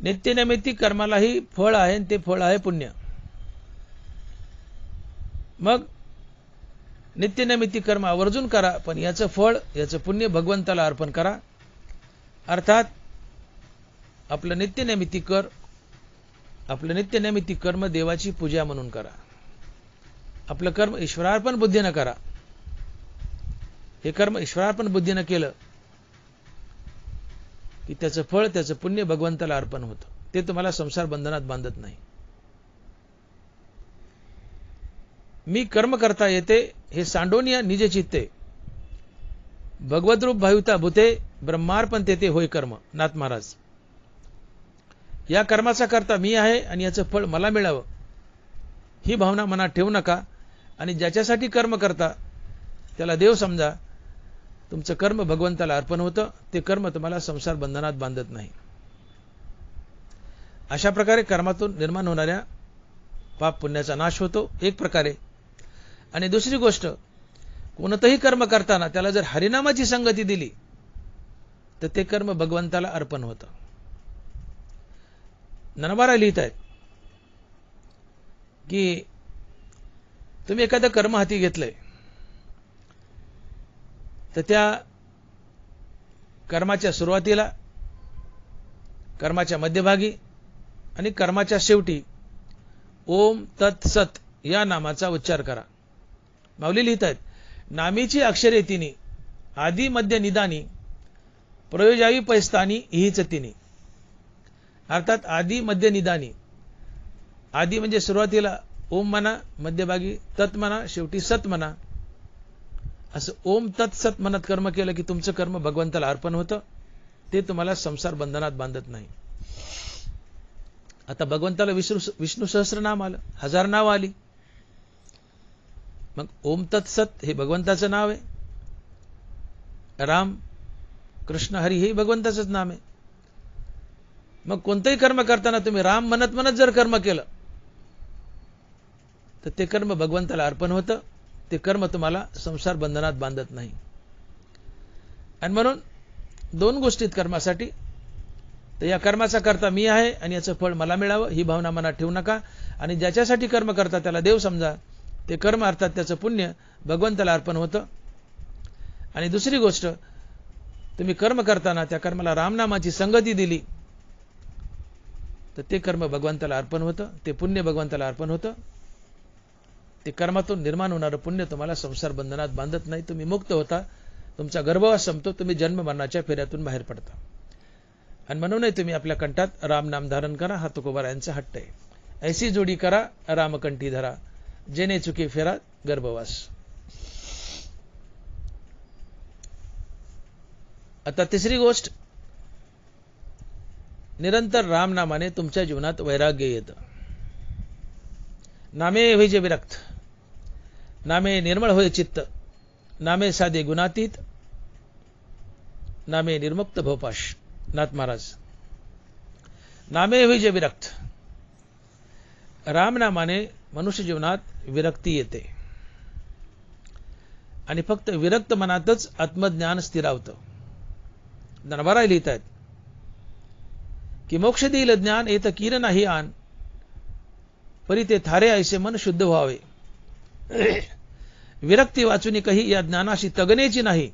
S1: नित्यनैमित्तिक कर्मालाही फळ आहे, आणि ते फळ आहे पुण्य. मग नित्यनैमित्तिक कर्म आवर्जून करा, पण याचं फळ, याचं पुण्य भगवंताला अर्पण करा. अर्थात आपलं नित्यनैमित्तिक कर्म देवाची पूजा म्हणून करा. आपलं कर्म ईश्वरार्पण बुद्धीनं करा. हे कर्म ईश्वरार्पण बुद्धीनं केलं की त्याचं फळ, त्याचं पुण्य भगवंताला अर्पण होतं. ते तुम्हाला संसार बंधनात बांधत नाही. मी कर्म करता येते हे सांडोनिया निज चित्ते, भगवद्रूप भाविता भूते, ब्रह्मार्पण तेथे होय कर्म. नाथ महाराज, या कर्माचा करता मी आहे आणि याचं फळ मला मिळावं ही भावना मनात ठेवू नका. आणि ज्याच्यासाठी कर्म करता त्याला देव समजा. तुमचं कर्म भगवंताला अर्पण होतं. ते कर्म तुम्हाला संसार बंधनात बांधत नाही. अशा प्रकारे कर्मातून निर्माण होणाऱ्या पाप पुण्याचा नाश होतो एक प्रकारे. आणि दुसरी गोष्ट, कोणतंही कर्म करताना त्याला जर हरिनामाची संगती दिली तर ते कर्म भगवंताला अर्पण होतं. ननबारा लिहित आहेत की तुम्ही एखादं कर्म हाती घेतलंय तर त्या कर्माच्या सुरुवातीला, कर्माच्या मध्यभागी आणि कर्माच्या शेवटी ओम तत् सत या नामाचा उच्चार करा. माऊली लिहित आहेत, नामीची अक्षरे तिनी, आदी मध्य निदानी, प्रयोजावी पैस्तानी हीच तिनी. अर्थात आदी मध्य निदानी. आदी म्हणजे सुरुवातीला ओम म्हणा, मध्यभागी तत् म्हणा, शेवटी सत म्हणा. असं ओम तत् सत म्हणत कर्म केलं की तुमचं कर्म भगवंताला अर्पण होतं. ते तुम्हाला संसार बंधनात बांधत नाही. आता भगवंताला विष्णू सहस्रनाम आलं, 1000 नाव आली. मग ओम तत् सत हे भगवंताचं नाव आहे. राम, कृष्ण, हरी हे भगवंताचंच नाम आहे. मग कोणतंही कर्म करताना तुम्ही राम म्हणत म्हणत जर कर्म केलं तर ते कर्म भगवंताला अर्पण होतं. ते कर्म तुम्हाला संसार बंधनात बांधत नाही. आणि म्हणून 2 गोष्टीत कर्मासाठी, तर या कर्माचा करता मी आहे आणि याचं फळ मला मिळावं ही भावना मनात ठेवू नका. आणि ज्याच्यासाठी कर्म करता त्याला देव समजा. ते कर्म अर्थात त्याचं पुण्य भगवंताला अर्पण होतं. आणि दुसरी गोष्ट, तुम्ही कर्म करताना त्या कर्माला रामनामाची संगती दिली तर ते कर्म भगवंताला अर्पण होतं. ते पुण्य भगवंताला अर्पण होतं. ते कर्मातून निर्माण होणारं पुण्य तुम्हाला संसार बंधनात बांधत नाही. तुम्ही मुक्त होता. तुमचा गर्भवास संपतो. तुम्ही जन्म मरणाच्या फेऱ्यातून बाहेर पडता. आणि म्हणूनही तुम्ही आपल्या कंठात राम नाम धारण करा. हा तुकोबा यांचा हट्ट आहे. ऐसी जोडी करा रामकंठी धरा, जेने चुके फेरा गर्भवास. आता तिसरी गोष्ट, निरंतर रामनामाने तुमच्या जीवनात वैराग्य येतं. नामे होईजे विरक्त, नामे निर्मळ होय चित्त, नामे साधे गुणातीत, नामे निर्मुक्त भवपाश. नाथ महाराज, नामे होईजे विरक्त. रामनामाने मनुष्य जीवनात विरक्ती येते आणि फक्त विरक्त मनातच आत्मज्ञान स्थिरावतं. नरवारा लिहित आहेत की मोक्ष देईल ज्ञान येत कीर नाही आन, परी ते थारे ऐसे मन शुद्ध व्हावे. विरक्ती वाचून काही या ज्ञानाशी तगण्याची नाही,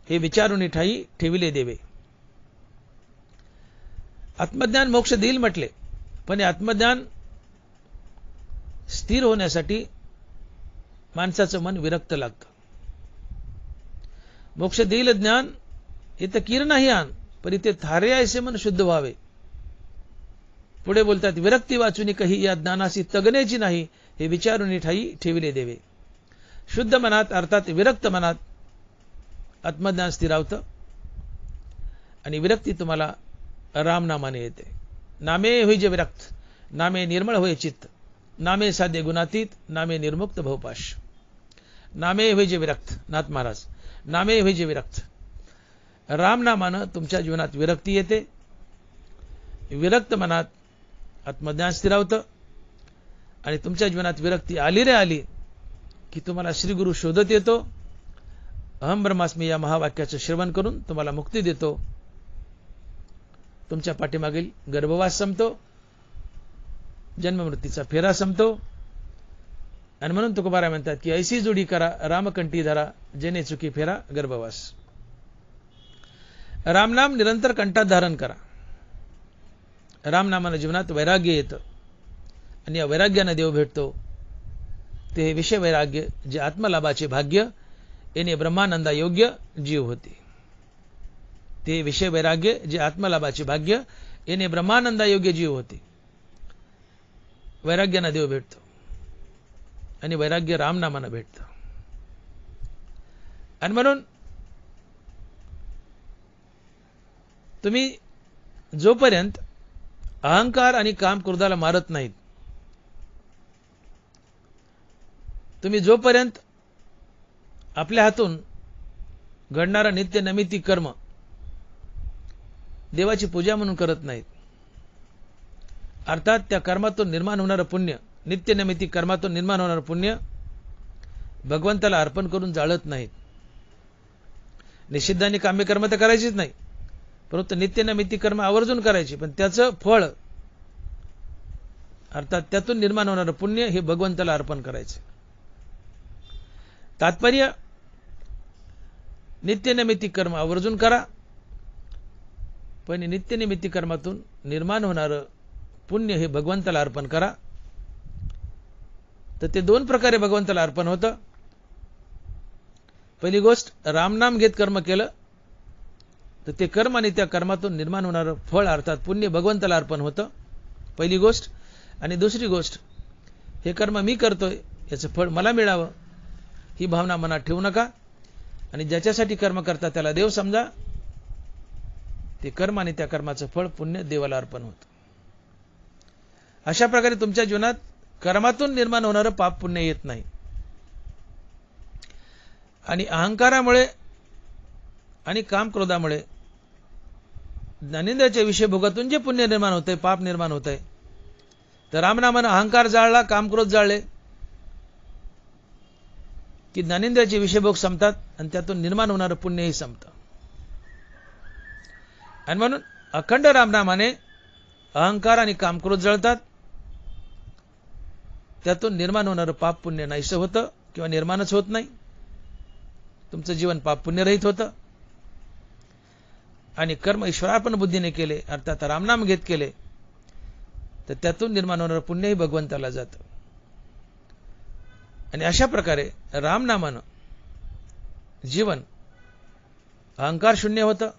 S1: हे विचारून ठाई ठेविले देवे. आत्मज्ञान मोक्ष देईल म्हटले, पण हे आत्मज्ञान स्थिर होण्यासाठी माणसाचं मन विरक्त लागतं. मोक्ष देईल ज्ञान येत कीर नाही आन, परी ते थारे ऐसे मन शुद्ध व्हावे. पुढे बोलतात, विरक्ती वाचून काही या ज्ञानाशी तगण्याची नाही, हे विचारून ठाई ठेविले देवे. शुद्ध मनात अर्थात विरक्त मनात आत्मज्ञान स्थिरावतं आणि विरक्ती तुम्हाला रामनामाने येते. नामे होईजे विरक्त, नामे निर्मळ होय चित्त, नामे साधे गुणातीत, नामे निर्मुक्त भवपाश. नामे होईजे विरक्त. नाथ महाराज, नामे होईजे विरक्त. रामनामानं तुमच्या जीवनात विरक्ती येते. विरक्त मनात आत्मज्ञान स्थिरावतं आणि तुमच्या जीवनात विरक्ती आली रे आली की तुम्हाला श्री गुरु शोधत येतो. अहम ब्रह्मास्मी या महावाक्याचं श्रवण करून तुम्हाला मुक्ती देतो. तुमच्या पाठीमागील गर्भवास संपतो, जन्ममृत्यूचा फेरा संपतो. आणि म्हणून तुकोबारा म्हणतात की ऐसी जोडी करा रामकंठी धरा, जेने चुकी फेरा गर्भवास. रामनाम निरंतर कंठात धारण करा. रामनामानं जीवनात वैराग्य येतं आणि या वैराग्यानं देव भेटतो. ते विषय वैराग्य जे आत्मलाभाचे भाग्य येणे ब्रह्मानंदा योग्य जीव होते. ते विषय वैराग्य जे आत्मलाभाचे भाग्य येणे ब्रह्मानंदा योग्य जीव होते. वैराग्यानं देव भेटतो आणि वैराग्य रामनामानं भेटतं. आणि म्हणून तुम्ही जोपर्यंत अहंकार आणि काम क्रोधाला मारत नाहीत, तुम्ही जोपर्यंत आपल्या हातून घडणारा नित्य नैमित्तिक कर्म देवाची पूजा म्हणून करत नाहीत, अर्थात त्या कर्मातून निर्माण होणारं पुण्य, नित्य नैमित्तिक कर्मातून निर्माण होणारं पुण्य भगवंताला अर्पण करून जाळत नाहीत. निषिद्ध आणि काम्य कर्म तर करायचीच नाही, परंतु नित्य नैमित्तिक कर्म आवर्जून करायची, पण त्याचं फळ अर्थात त्यातून निर्माण होणारं पुण्य हे भगवंताला अर्पण करायचं. तात्पर्य नित्य नैमित्तिक कर्म आवर्जून करा, पण नित्य नैमित्तिक कर्मातून निर्माण होणारं पुण्य हे भगवंताला अर्पण करा. तर ते दोन प्रकारे भगवंताला अर्पण होतं. पहिली गोष्ट, रामनाम घेत कर्म केलं तर ते कर्म आणि त्या कर्मातून निर्माण होणारं फळ अर्थात पुण्य भगवंताला अर्पण होतं, पहिली गोष्ट. आणि दुसरी गोष्ट, हे कर्म मी करतोय याचं फळ मला मिळावं ही भावना मनात ठेवू नका. आणि ज्याच्यासाठी कर्म करता त्याला देव समजा. ते कर्म आणि त्या कर्माचं फळ पुण्य देवाला अर्पण होतं. अशा प्रकारे तुमच्या जीवनात कर्मातून निर्माण होणारं पाप पुण्य येत नाही. आणि अहंकारामुळे आणि काम क्रोधामुळे ज्ञानेंद्रियाच्या विषय भोगातून जे पुण्य निर्माण होतंय, पाप निर्माण होतंय, तर रामनामानं अहंकार जाळला, काम क्रोध जाळले की ज्ञानेंद्रियाचे विषय भोग संपतात आणि त्यातून निर्माण होणारं पुण्यही संपतं. आणि म्हणून अखंड रामनामाने अहंकार आणि काम क्रोध जळतात, त्यातून निर्माण होणारं पाप पुण्य नाहीसं होतं किंवा निर्माणच होत नाही. तुमचं जीवन पाप पुण्यरहित होतं. आणि कर्म ईश्वरार्पण बुद्धीने केले अर्थात रामनाम घेत केले तर त्यातून निर्माण होणारं पुण्यही भगवंताला जातं. आणि अशा प्रकारे रामनामानं जीवन अहंकार शून्य होतं,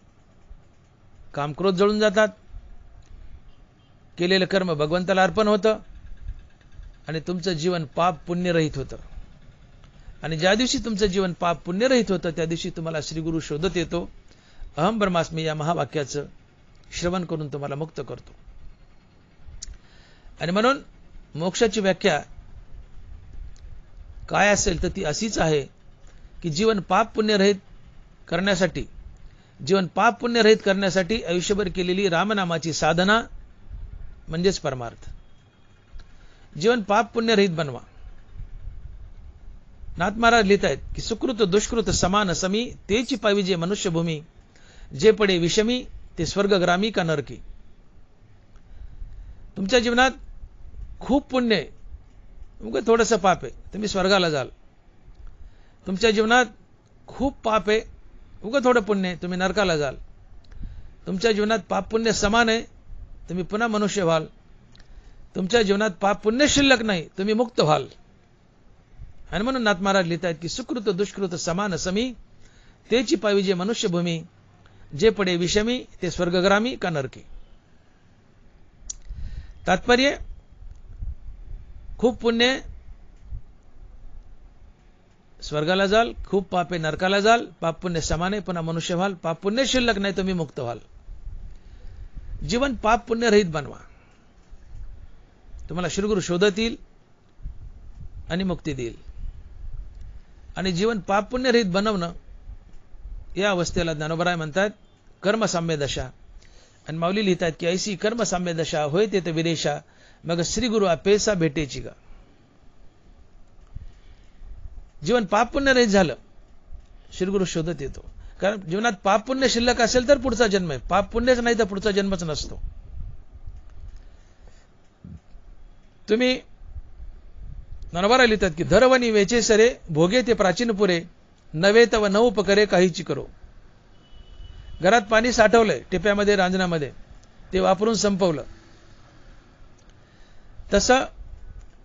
S1: कामक्रोध जळून जातात, केलेलं कर्म भगवंताला अर्पण होतं आणि तुमचं जीवन पाप पुण्यरहित होतं. आणि ज्या दिवशी तुमचं जीवन पाप पुण्यरहित होतं त्या दिवशी तुम्हाला श्रीगुरु शोधत येतो. अहम ब्रह्मास्मी या महावाक्याचं श्रवण करून तुम्हाला मुक्त करतो. आणि म्हणून मोक्षाची व्याख्या काय असेल तर ती अशीच आहे की जीवन पाप पुण्यरहित करण्यासाठी, जीवन पाप पुण्यरहित करण्यासाठी आयुष्यभर केलेली रामनामाची साधना म्हणजेच परमार्थ. जीवन पाप पुण्यरहित बनवा. नाथ महाराज लिहित आहेत की सुकृत दुष्कृत समान समी, तेची पाविजे मनुष्यभूमी, जे पडे विषमी ते स्वर्गग्रामी का नरकी. तुमच्या जीवनात खूप पुण्य आहे, उगा थोडंसं पाप आहे, तुम्ही स्वर्गाला जाल. तुमच्या जीवनात खूप पाप आहे, उगा थोडं पुण्य आहे, तुम्ही नरकाला जाल. तुमच्या जीवनात पाप पुण्य समान आहे, तुम्ही पुन्हा मनुष्य व्हाल. तुमच्या जीवनात पाप पुण्य शिल्लक नाही, तुम्ही मुक्त व्हाल. आणि म्हणून नाथ महाराज लिहित आहेत की सुकृत दुष्कृत समान समी, तेची पाविजे मनुष्यभूमी, जे पडे विषमी ते स्वर्गग्रामी का नरकी. तात्पर्य, खूप पुण्य स्वर्गाला जाल, खूप पापे नरकाला जाल. पाप पुण्य समान आहे, पुन्हा मनुष्य व्हाल. पाप पुण्य शिल्लक नाही, तुम्ही मुक्त व्हाल. जीवन पाप पुण्य रहित बनवा. तुम्हाला श्रीगुरु शोधत येईल आणि मुक्ती देईल. आणि जीवन पाप पुण्य रहित बनवणं या अवस्थेला ज्ञानोबराय म्हणतात कर्मसाम्य दशा. आणि माऊली लिहितात की ऐसी कर्मसाम्य दशा होय ते विदेशा, मग श्रीगुरु अपेसा भेटेची गा. जीवन पाप पुण्य रहित झालं, श्रीगुरु शोधत येतो. कारण जीवनात पाप पुण्य शिल्लक असेल तर पुढचा जन्म आहे, पाप पुण्यच नाही तर पुढचा जन्मच नसतो. तुम्ही नरवारा लिहितात की धरवणी वेचे सरे भोगे ते प्राचीन पुरे नवे तव न उपकरे काहीची करो. घरात पाणी साठवलंय टिप्यामध्ये रांजणामध्ये, ते वापरून संपवलं. तसं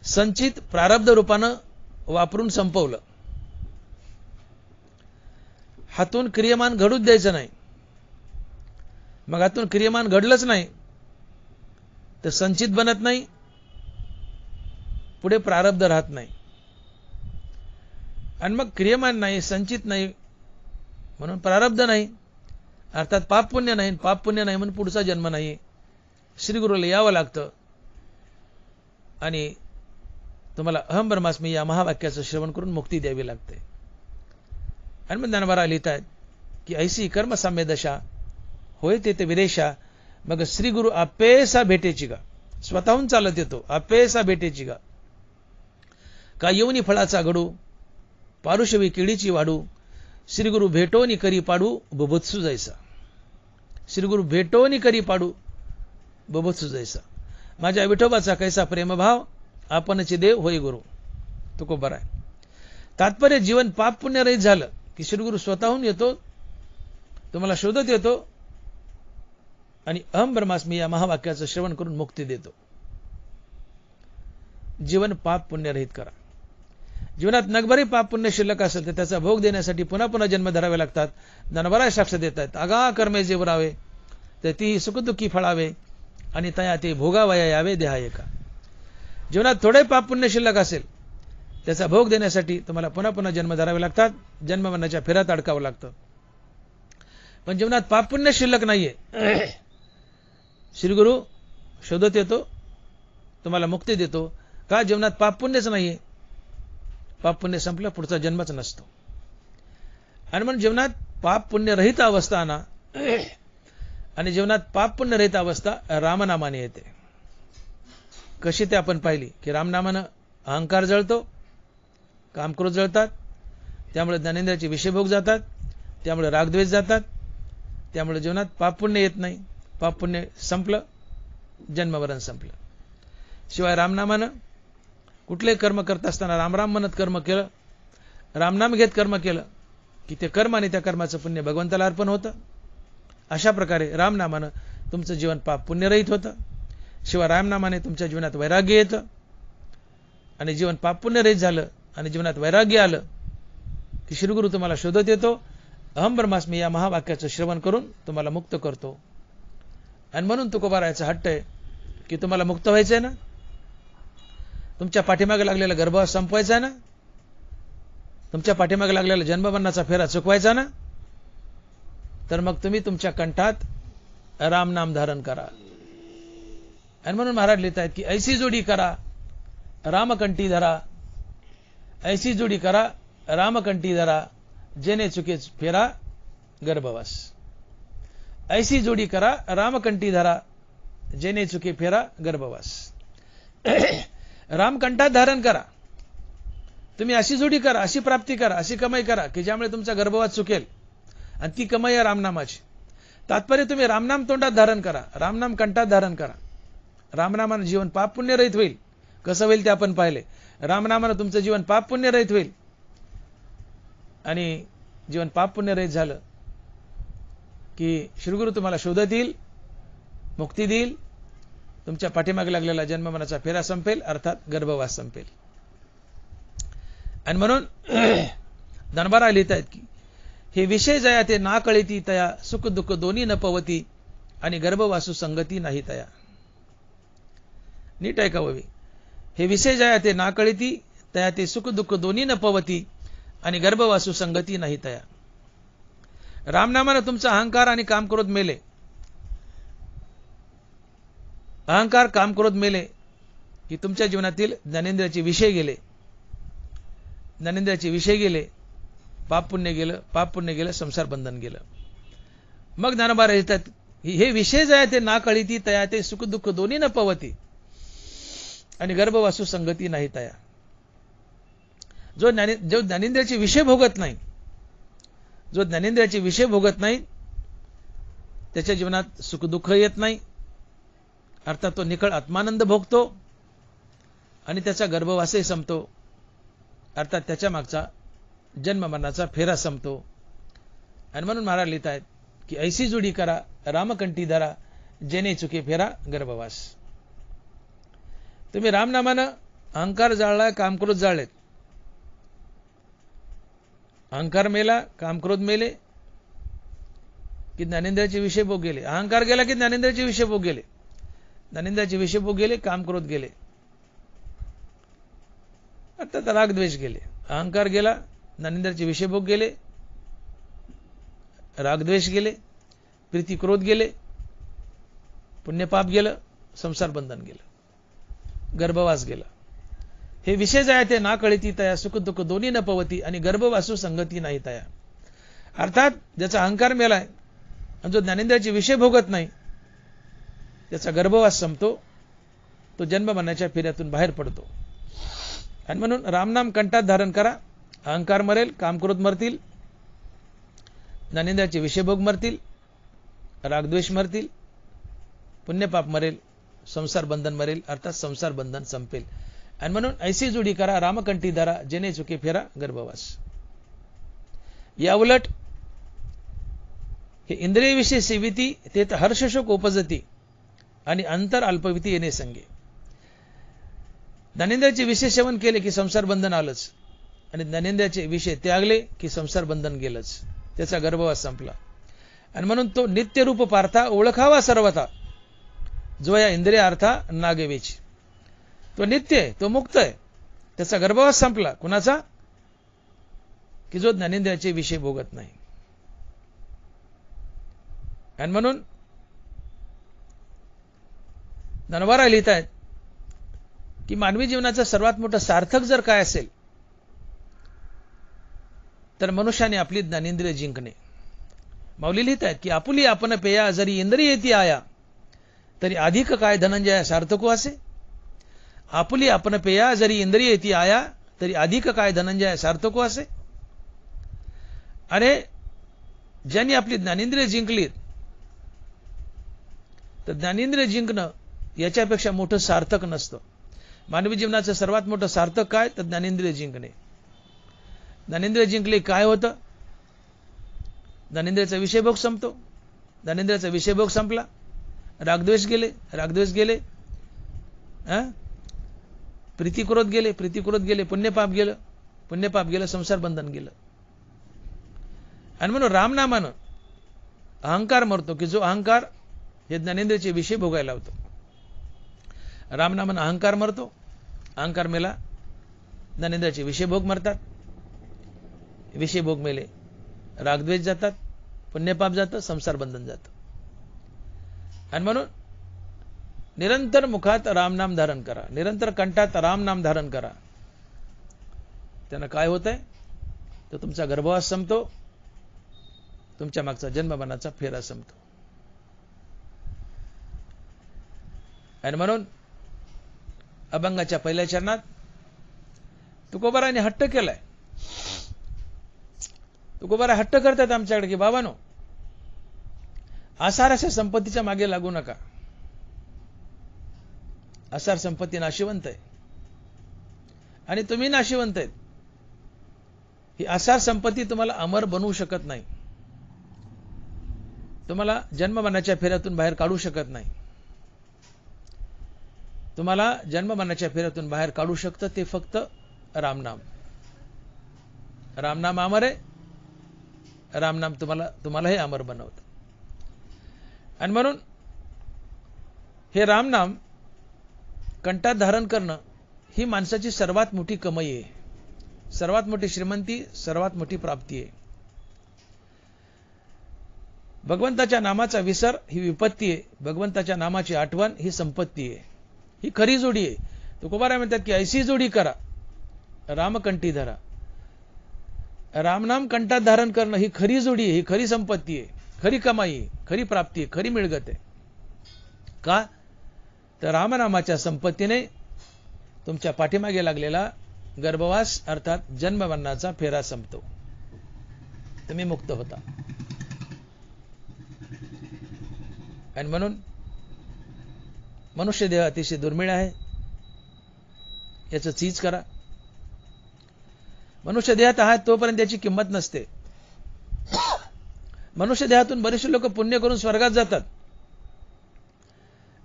S1: संचित प्रारब्ध रूपानं वापरून संपवलं. हातून क्रियमान घडूच द्यायचं नाही. मग हातून क्रियमान घडलंच नाही तर संचित बनत नाही, पुढे प्रारब्ध राहत नाही. आणि मग क्रियमान नाही, संचित नाही म्हणून प्रारब्ध नाही, अर्थात पाप पुण्य नाही. पाप पुण्य नाही म्हणून पुढचा जन्म नाही. श्रीगुरूला यावं लागतं आणि तुम्हाला अहम ब्रह्मास्मी या महावाक्याचं श्रवण करून मुक्ती द्यावी लागते. आणि मग ज्ञानवारा लिहितात की ऐसी कर्म साम्य दशा होय ते विरेशा मग श्रीगुरु आपेसा भेटेची गा. स्वतःहून चालत येतो, आपेसा भेटेची गा. का येऊनी फळाचा घडू पारुशवी किडीची वाढू श्रीगुरु भेटोनी करी पाडू बुभुत्सू जैसा. श्रीगुरु भेटोनी करी पाडू बुभुत्सू जैसा. माझ्या विठोबाचा कैसा प्रेमभाव आपणचे देव होय गुरु. तुकोबार आहे. तात्पर्य जीवन पाप पुण्य रहित झालं की श्रीगुरु स्वतःहून येतो, तुम्हाला शोधत येतो आणि अहम ब्रह्मास्मी या महावाक्याचं श्रवण करून मुक्ती देतो. जीवन पाप पुण्य रहित करा. जीवनात नगभरी पाप पुण्य शिल्लक असेल तर त्याचा भोग देण्यासाठी पुन्हा पुन्हा जन्म धरावे लागतात. ज्ञानवारा साक्ष देतात अगा कर्मे जेवरावे तर ती सुखदुःखी फळावे आणि तया ते भोगावया यावे देहा एका. जीवनात थोडे पाप पुण्य शिल्लक असेल त्याचा भोग देण्यासाठी तुम्हाला पुन्हा पुन्हा जन्म धरावे लागतात, जन्म मरणाच्या फेऱ्यात अडकावं लागतं. पण जीवनात पाप पुण्य शिल्लक नाहीये, श्रीगुरु शोधत येतो, तुम्हाला मुक्ती देतो. का? जीवनात पाप पुण्यच नाहीये. पाप पुण्य संपलं पुढचा जन्मच नसतो. आणि म्हणून जीवनात पाप पुण्य रहित अवस्था आणा आणि जीवनात पाप पुण्य रहित अवस्था रामनामाने येते. कशी ते आपण पाहिली की रामनामानं अहंकार जळतो, कामक्रोध जळतात, त्यामुळे ज्ञानेंद्रियाचे विषयभोग जातात, त्यामुळे रागद्वेष जातात, त्यामुळे जीवनात पाप पुण्य येत नाही. पाप पुण्य संपलं, जन्मवरण संपलं. शिवाय रामनामानं कुठले कर्म करत असताना रामराम म्हणत कर्म केलं, रामनाम घेत कर्म केलं की ते कर्म आणि त्या कर्माचं पुण्य भगवंताला अर्पण होतं. अशा प्रकारे रामनामानं तुमचं जीवन पाप पुण्यरहित होतं. शिवाय रामनामाने तुमच्या जीवनात वैराग्य येतं आणि जीवन पाप पुण्यरहित झालं आणि जीवनात वैराग्य आलं की श्रीगुरु तुम्हाला शोधत येतो, अहम ब्रह्मास्मी या महावाक्याचं श्रवण करून तुम्हाला मुक्त करतो. आणि म्हणून तुकोबारायाचा हट्ट आहे की तुम्हाला मुक्त व्हायचंय ना, तुमच्या पाठीमागे लागलेला गर्भवास संपवायचा ना, तुमच्या पाठीमागे लागलेला जन्ममरणाचा फेरा चुकवायचा ना, तर मग तुम्ही तुमच्या कंठात रामनाम धारण करा. आणि म्हणून महाराज लिहितायत की ऐसी जोडी करा रामकंठी धरा, ऐसी जोडी करा रामकंठी धरा जेने चुके फेरा गर्भवास. ऐसी जोडी करा रामकंठी धरा जेने चुके फेरा गर्भवास. रामकंठात धारण करा. तुम्ही अशी जोडी करा, अशी प्राप्ती करा, अशी कमाई करा की ज्यामुळे तुमचा गर्भवास चुकेल आणि ती कमाई आहे रामनामाची. तात्पर्य तुम्ही रामनाम तोंडात धारण करा, रामनाम कंठात धारण करा. रामनामानं जीवन पाप पुण्य रहित होईल. कसं होईल ते आपण पाहिले. रामनामानं तुमचं जीवन पाप पुण्य रहित होईल आणि जीवन पाप पुण्य रहित झालं की श्रीगुरु तुम्हाला शोधत येईल, मुक्ती देईल, तुमच्या पाठीमागे लागलेला जन्ममरणाचा फेरा संपेल, अर्थात गर्भवास संपेल. आणि म्हणून दनबारा लिहित आहेत की हे विषय जया ते ना कळीती तया सुख दुःख दोन्ही न पवती आणि गर्भवासू संगती नाही तया. नीट ऐकावी. हे विषय जया ते ना कळीती तया ते सुख दुःख दोन्ही न पवती आणि गर्भवासू संगती नाही तया. रामनामानं तुमचा अहंकार आणि कामक्रोध मेले. अहंकार कामक्रोध मेले की तुमच्या जीवनातील ज्ञानेंद्रियाचे विषय गेले. ज्ञानेंद्रियाचे विषय गेले, पाप पुण्य गेलं, पाप पुण्य गेलं, संसार बंधन गेलं. मग ज्ञानोबा येतात हे विषय जया ते ना कळीती तया ते सुख दुःख दोन्ही न पवती आणि गर्भवासू संगती नाही तया. जो ज्ञानेंद्रियाचे विषय भोगत नाही जो ज्ञानेंद्रियाचे विषय भोगत नाही त्याच्या जीवनात सुखदुःख येत नाही, अर्थात तो निखळ आत्मानंद भोगतो आणि त्याचा गर्भवासही संपतो, अर्थात त्याच्या मागचा जन्म मरणाचा फेरा संपतो. आणि म्हणून महाराज लिहित आहेत की ऐसी जोडी करा रामकंठी धरा जेणे चुके फेरा गर्भवास. तुम्ही रामनामानं अहंकार जाळला, कामक्रोध जाळलेत. अहंकार मेला, कामक्रोध मेले की ज्ञानेंद्रियाचे विषय भोग गेले. अहंकार गेला की ज्ञानेंद्रियाचे विषय भोग गेले. ज्ञानेंद्रियाचे विषय भोग गेले, कामक्रोध गेले, अर्थात रागद्वेष गेले. अहंकार गेला, ज्ञानेंद्रियाचे विषय भोग गेले, रागद्वेष गेले, प्रीती क्रोध गेले, पुण्यपाप गेलं, संसार बंधन गेलं, गर्भवास गेला. हे विषय जाय ते ना कळती तया सुख दुःख दोन्ही न पवती आणि गर्भवासू संगती नाही तया. अर्थात ज्याचा अहंकार मेलाय आणि जो ज्ञानेंद्रियाचे विषय भोगत नाही त्याचा गर्भवास संपतो, तो जन्म मरणाच्या फेऱ्यातून बाहेर पडतो. आणि म्हणून रामनाम कंठात धारण करा. अहंकार मरेल, कामक्रोध मरतील, ज्ञानेंद्रियाचे विषय भोग मरतील, रागद्वेष मरतील, पुण्यपाप मरेल, संसार बंधन मरेल, अर्थात संसार बंधन संपेल. आणि म्हणून ऐसी जोडी करा रामकंठी धरा जेणे चुके फेरा गर्भवास. या उलट हे इंद्रियविषयी सेविती ते हर्षशोक उपजती आणि अंतर अल्पविती येणे संगे. ज्ञानेंद्रियाचे विषय सेवन केले की संसार बंधन आलंच आणि ज्ञानेंद्रियाचे विषय त्यागले की संसार बंधन गेलंच, त्याचा गर्भवास संपला. आणि म्हणून तो नित्यरूप पार्था ओळखावा सर्वथा जो या इंद्रिय अर्था नागेवेची. तो नित्य आहे, तो मुक्त आहे, त्याचा गर्भवास संपला. कुणाचा? की जो ज्ञानेंद्रियाचे विषय भोगत नाही. आणि म्हणून ननवारा लिहित आहेत की मानवी जीवनाचं सर्वात मोठं सार्थक जर काय असेल तर मनुष्याने आपली ज्ञानेंद्रिय जिंकणे. माऊली लिहित आहेत की आपुली आपण पेया जरी इंद्रिय येती आया तरी अधिक काय धनंजया सार्थको असे. आपुली आपण पेया जरी इंद्रिय येती आया तरी अधिक काय धनंजया सार्थको असे. अरे ज्यांनी आपली ज्ञानेंद्रिय जिंकलीत तर ज्ञानेंद्रिय जिंकणं याच्यापेक्षा मोठं सार्थक नसतं. मानवी जीवनाचं सर्वात मोठं सार्थक काय तर ज्ञानेंद्रिय जिंकणे. ज्ञानेंद्रिय जिंकले काय होतं? ज्ञानेंद्रियाचा विषयभोग संपतो. ज्ञानेंद्रियाचा विषयभोग संपला, रागद्वेष गेले, रागद्वेष गेले, प्रीतिक्रोध गेले, प्रीतिक्रोध गेले, पुण्यपाप गेलं, पुण्यपाप गेलं, संसार बंधन गेलं. आणि म्हणून रामनामानं अहंकार मरतो की जो अहंकार हे ज्ञानेंद्रियाचे विषय भोगायला होतो. रामनामानं अहंकार मरतो, अहंकार मेला, ज्ञानेंद्रियाचे विषय भोग मरतात, विषय भोग मेले, रागद्वेष जातात, पुण्यपाप जातं, संसार बंधन जातं. आणि म्हणून निरंतर मुखात रामनाम धारण करा, निरंतर कंठात रामनाम धारण करा. त्यानं काय होतंय तर तुमचा गर्भवास संपतो, तुमच्या मागचा जन्ममरणाचा फेरा संपतो. आणि म्हणून अभंगाच्या पहिल्या चरणात तुकोबाराने हट्ट केलाय. तुकोबारा हट्ट करतात आमच्याकडे की बाबानो आसाराच्या संपत्तीच्या मागे लागू नका. आसार संपत्ती नाशिवंत आहे आणि तुम्ही नाशिवंत आहेत. ही आसार संपत्ती तुम्हाला अमर बनवू शकत नाही, तुम्हाला जन्ममरणाच्या फेऱ्यातून बाहेर काढू शकत नाही. तुम्हाला जन्ममरणाच्या फेऱ्यातून बाहेर काढू शकतं ते फक्त रामनाम. रामनाम अमर आहे, रामनाम तुम्हालाही अमर बनवतं. आणि म्हणून हे रामनाम कंठात धारण करणं ही माणसाची सर्वात मोठी कमाई आहे, सर्वात मोठी श्रीमंती, सर्वात मोठी प्राप्ती आहे. भगवंताच्या नामाचा विसर ही विपत्ती आहे, भगवंताच्या नामाची आठवण ही संपत्ती आहे. ही खरी जोडी आहे. तुकोबारा म्हणतात की ऐसी जोडी करा रामकंठी धरा. रामनाम कंठात धारण करणं ही खरी जोडी आहे, ही खरी संपत्ती आहे, खरी कमाई आहे, खरी प्राप्ती आहे, खरी मिळगत आहे. का तर रामनामाच्या संपत्तीने तुमच्या पाठीमागे लागलेला गर्भवास अर्थात जन्ममरणाचा फेरा संपतो. तुम्ही मुक्त होता. आणि म्हणून मनुष्य देह अतिशय दुर्मिळ आहे, याचं चीज करा. मनुष्य देहात आहात तोपर्यंत त्याची किंमत नसते. मनुष्य देहातून बरेचसे लोक पुण्य करून स्वर्गात जातात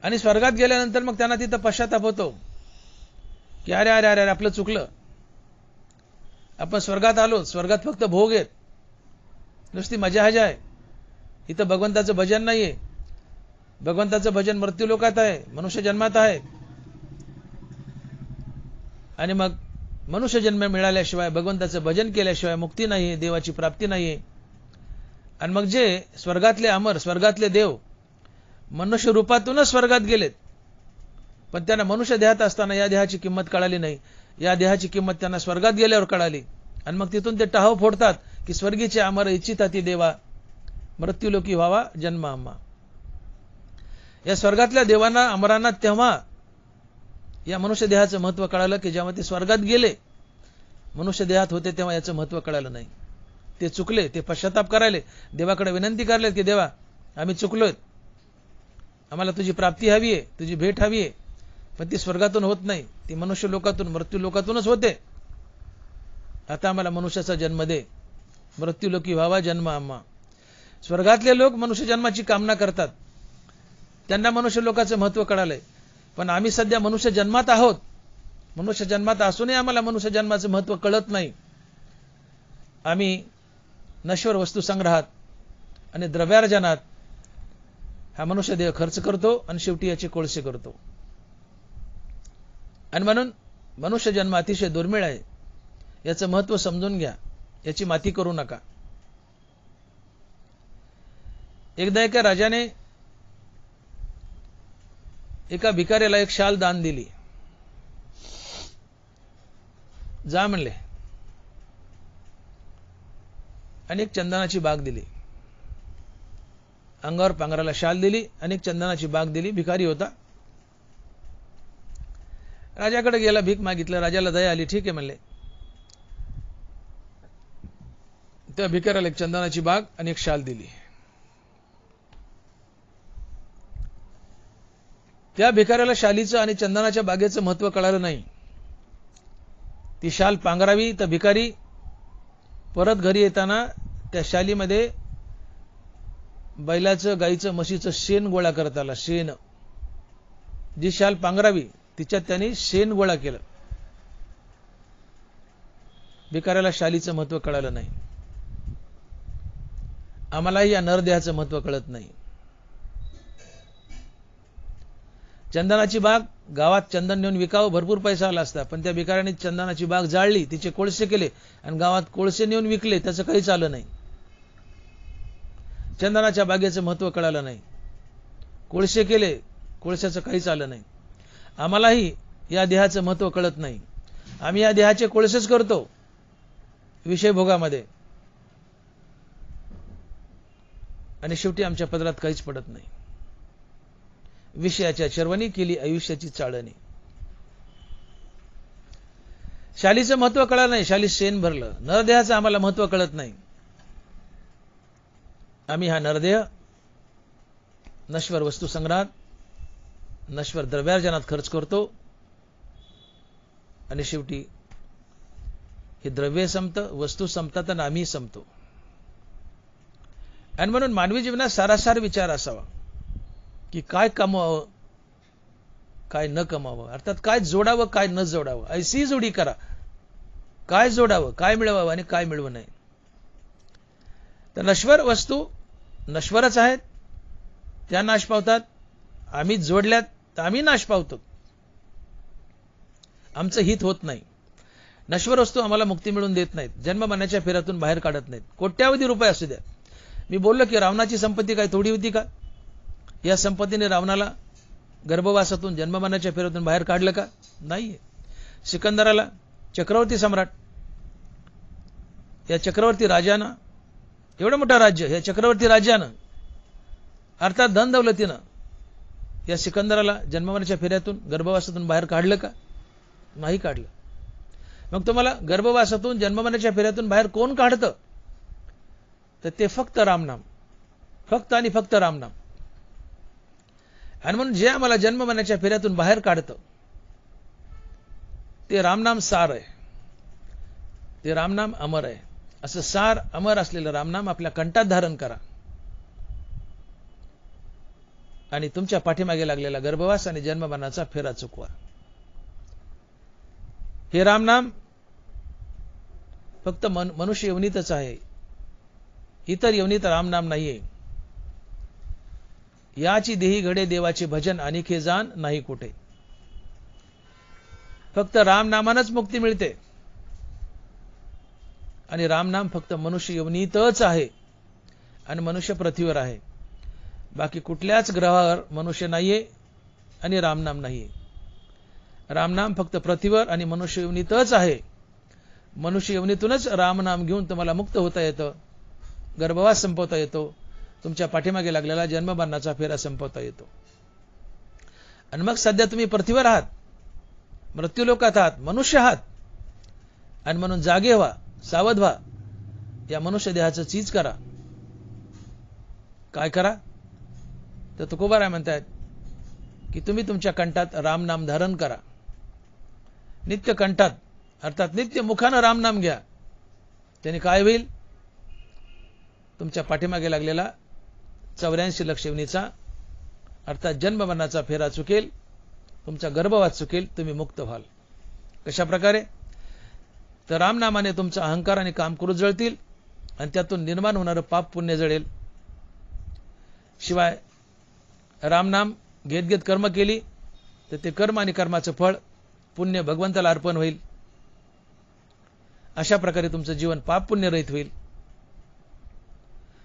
S1: आणि स्वर्गात गेल्यानंतर मग त्यांना तिथं पश्चाताप होतो की अरे अरे अरे आपलं चुकलं, आपण स्वर्गात आलो, स्वर्गात फक्त भोग आहेत, नुसती मजा हजा आहे, इथं भगवंताचं भजन नाहीये. भगवंताचं भजन मृत्यू लोकात आहे, मनुष्य जन्मात आहे. आणि मग मनुष्य जन्म मिळाल्याशिवाय, भगवंताचं भजन केल्याशिवाय मुक्ती नाहीये, देवाची प्राप्ती नाहीये. आणि मग जे स्वर्गातले अमर, स्वर्गातले देव मनुष्य रूपातूनच स्वर्गात गेलेत, पण त्यांना मनुष्य देहात असताना या देहाची किंमत कळाली नाही. या देहाची किंमत त्यांना स्वर्गात गेल्यावर कळाली. आणि मग तिथून ते टाहो फोडतात की स्वर्गीचे अमर इच्छिताती देवा, मृत्यूलोकी व्हावा जन्म आम्हा. या स्वर्गातल्या देवांना, अमरांना तेव्हा या मनुष्य देहाचं महत्व कळालं की जेव्हा ते स्वर्गात गेले. मनुष्य देहात होते तेव्हा याचं महत्व कळालं नाही. ते चुकले, ते पश्चाताप करायले, देवाकडे विनंती करले की देवा आम्ही चुकलोय, आम्हाला तुझी प्राप्ती हवी आहे, तुझी भेट हवी आहे. पण ती स्वर्गातून होत नाही, ती मनुष्य लोकातून, मृत्यू लोकातूनच होते. आता आम्हाला मनुष्याचा जन्म दे, मृत्यूलोकी व्हावा जन्म आम्हा. स्वर्गातले लोक मनुष्य जन्माची कामना करतात, त्यांना मनुष्य लोकाचं महत्व कळालंय. पण आम्ही सध्या मनुष्य जन्मात आहोत, मनुष्य जन्मात असूनही आम्हाला मनुष्य जन्माचं महत्व कळत नाही. आम्ही नश्वर वस्तू संग्रहात आणि द्रव्यार्जनात हा मनुष्य देह खर्च करतो आणि शेवटी याचे कोळसे करतो. आणि म्हणून मनुष्य जन्म अतिशय दुर्मिळ आहे, याचं महत्व समजून घ्या, याची माती करू नका. एकदा एका राजाने एका भिकाऱ्याला एक शाल दान दिली. जा म्हणले, आणि एक चंदनाची बाग दिली. अंगावर पांघराला शाल दिली आणि एक चंदनाची बाग दिली. भिकारी होता, राजाकडे गेला, भीक मागितलं. राजाला दया आली, ठीक आहे म्हणले. त्या भिकाऱ्याला एक चंदनाची बाग आणि एक शाल दिली. त्या भिकाऱ्याला शालीचं आणि चंदनाच्या बागेचं महत्व कळालं नाही. ती शाल पांघरावी तर भिकारी परत घरी येताना त्या शालीमध्ये बैलाचं, गाईचं, म्हशीचं शेण गोळा करत आला. शेण, जी शाल पांघरावी तिच्यात त्यांनी शेण गोळा केलं. भिकाऱ्याला शालीचं महत्व कळालं नाही. आम्हालाही या नरदेहाचं महत्व कळत नाही. चंदनाची बाग, गावात चंदन नेऊन विकावं, भरपूर पैसा आला असता, पण त्या भिकाऱ्याने चंदनाची बाग जाळली, तिचे कोळसे केले आणि गावात कोळसे नेऊन विकले, त्याचं काहीच आलं नाही. चंदनाच्या बागेचं महत्व कळालं नाही. कोळसे केले, कोळशाचं काहीच आलं नाही. आम्हालाही या देहाचं महत्व कळत नाही. आम्ही या देहाचे कोळसेच करतो विषय भोगामध्ये, आणि शेवटी आमच्या पदरात काहीच पडत नाही. विषयाच्या चरवणी केली आयुष्याची चाळणी. शालीचं महत्व कळलं नाही, शाली शेण भरलं. नरदेहाचं आम्हाला महत्व कळत नाही. आम्ही हा नरदेह नश्वर वस्तू संग्रहात, नश्वर द्रव्यार्जनात खर्च करतो आणि शेवटी हे द्रव्य संपतं, वस्तू संपतात आणि आम्ही संपतो. आणि म्हणून मानवी जीवनात सारासार विचार असावा की काय कमवावं, काय न कमावं, अर्थात काय जोडावं, काय न जोडावं. ऐशी जोडी करा, काय जोडावं, काय मिळवावं आणि काय मिळवू नये. तर नश्वर वस्तू नश्वरच आहेत, त्या नाश पावतात. आम्ही जोडल्यात तर आम्ही नाश पावतो. आमचं हित होत नाही. नश्वर वस्तू आम्हाला मुक्ती मिळवून देत नाहीत, जन्ममरणाच्या फेऱ्यातून बाहेर काढत नाहीत. कोट्यावधी रुपये असू द्या. मी बोललो की रावणाची संपत्ती काय थोडी होती का? या संपत्तीने रावणाला गर्भवासातून, जन्ममरणाच्या फेऱ्यातून बाहेर काढलं का? नाहीये. सिकंदराला, चक्रवर्ती सम्राट, या चक्रवर्ती राजानं, एवढं मोठं राज्य, या चक्रवर्ती राजानं अर्थात धन दौलतीनं या सिकंदराला जन्ममरणाच्या फेऱ्यातून, गर्भवासातून बाहेर काढलं का? नाही काढलं. मग तुम्हाला गर्भवासातून, जन्ममरणाच्या फेऱ्यातून बाहेर कोण काढतं? तर ते फक्त रामनाम, फक्त आणि फक्त रामनाम. आणि म्हणून जे आम्हाला जन्ममरणाच्या फेऱ्यातून बाहेर काढतं ते रामनाम सार आहे, ते रामनाम अमर आहे. असं सार अमर असलेलं रामनाम आपल्या कंठात धारण करा आणि तुमच्या पाठीमागे लागलेला गर्भवास आणि जन्ममरणाचा फेरा चुकवा. हे रामनाम फक्त मनुष्य योनीतच आहे, इतर योनीत रामनाम नाहीये. याची देही घडे देवाचे भजन अनिखे जाण नाही कुठे. फक्त रामनामानच मुक्ती मिळते आणि रामनाम फक्त मनुष्य योनीतच आहे आणि मनुष्य पृथ्वीवर आहे. बाकी कुठल्याच ग्रहावर मनुष्य नाहीये आणि रामनाम नाहीये. रामनाम फक्त पृथ्वीवर आणि मनुष्य योनीतच आहे. मनुष्य योनीतूनच रामनाम घेऊन तुम्हाला मुक्त होता येतं, गर्भवास संपवता येतो, तुमच्या पाठीमागे लागलेला जन्ममरणाचा फेरा संपवता येतो. आणि मग सध्या तुम्ही पृथ्वीवर आहात, मृत्यूलोकात आहात, मनुष्य आहात. आणि म्हणून जागे व्हा, सावध व्हा. या मनुष्य देहाचं चीज करा. काय करा? तर तुकोबाराय म्हणतात की तुम्ही तुमच्या कंठात रामनाम धारण करा. नित्य कंठात अर्थात नित्य मुखानं रामनाम घ्या. त्याने काय होईल? तुमच्या पाठीमागे लागलेला 84 लक्ष योनीचा अर्थात जन्ममरणाचा फेरा चुकेल, तुमचा गर्भवास चुकेल, तुम्ही मुक्त व्हाल. कशा प्रकारे? तर रामनामाने तुमचा अहंकार आणि कामक्रोध जळतील आणि त्यातून निर्माण होणारं पाप पुण्य जळेल. शिवाय रामनाम घेत घेत कर्म केली तर ते कर्म आणि कर्माचं फळ पुण्य भगवंताला अर्पण होईल. अशा प्रकारे तुमचं जीवन पाप पुण्य रहित होईल.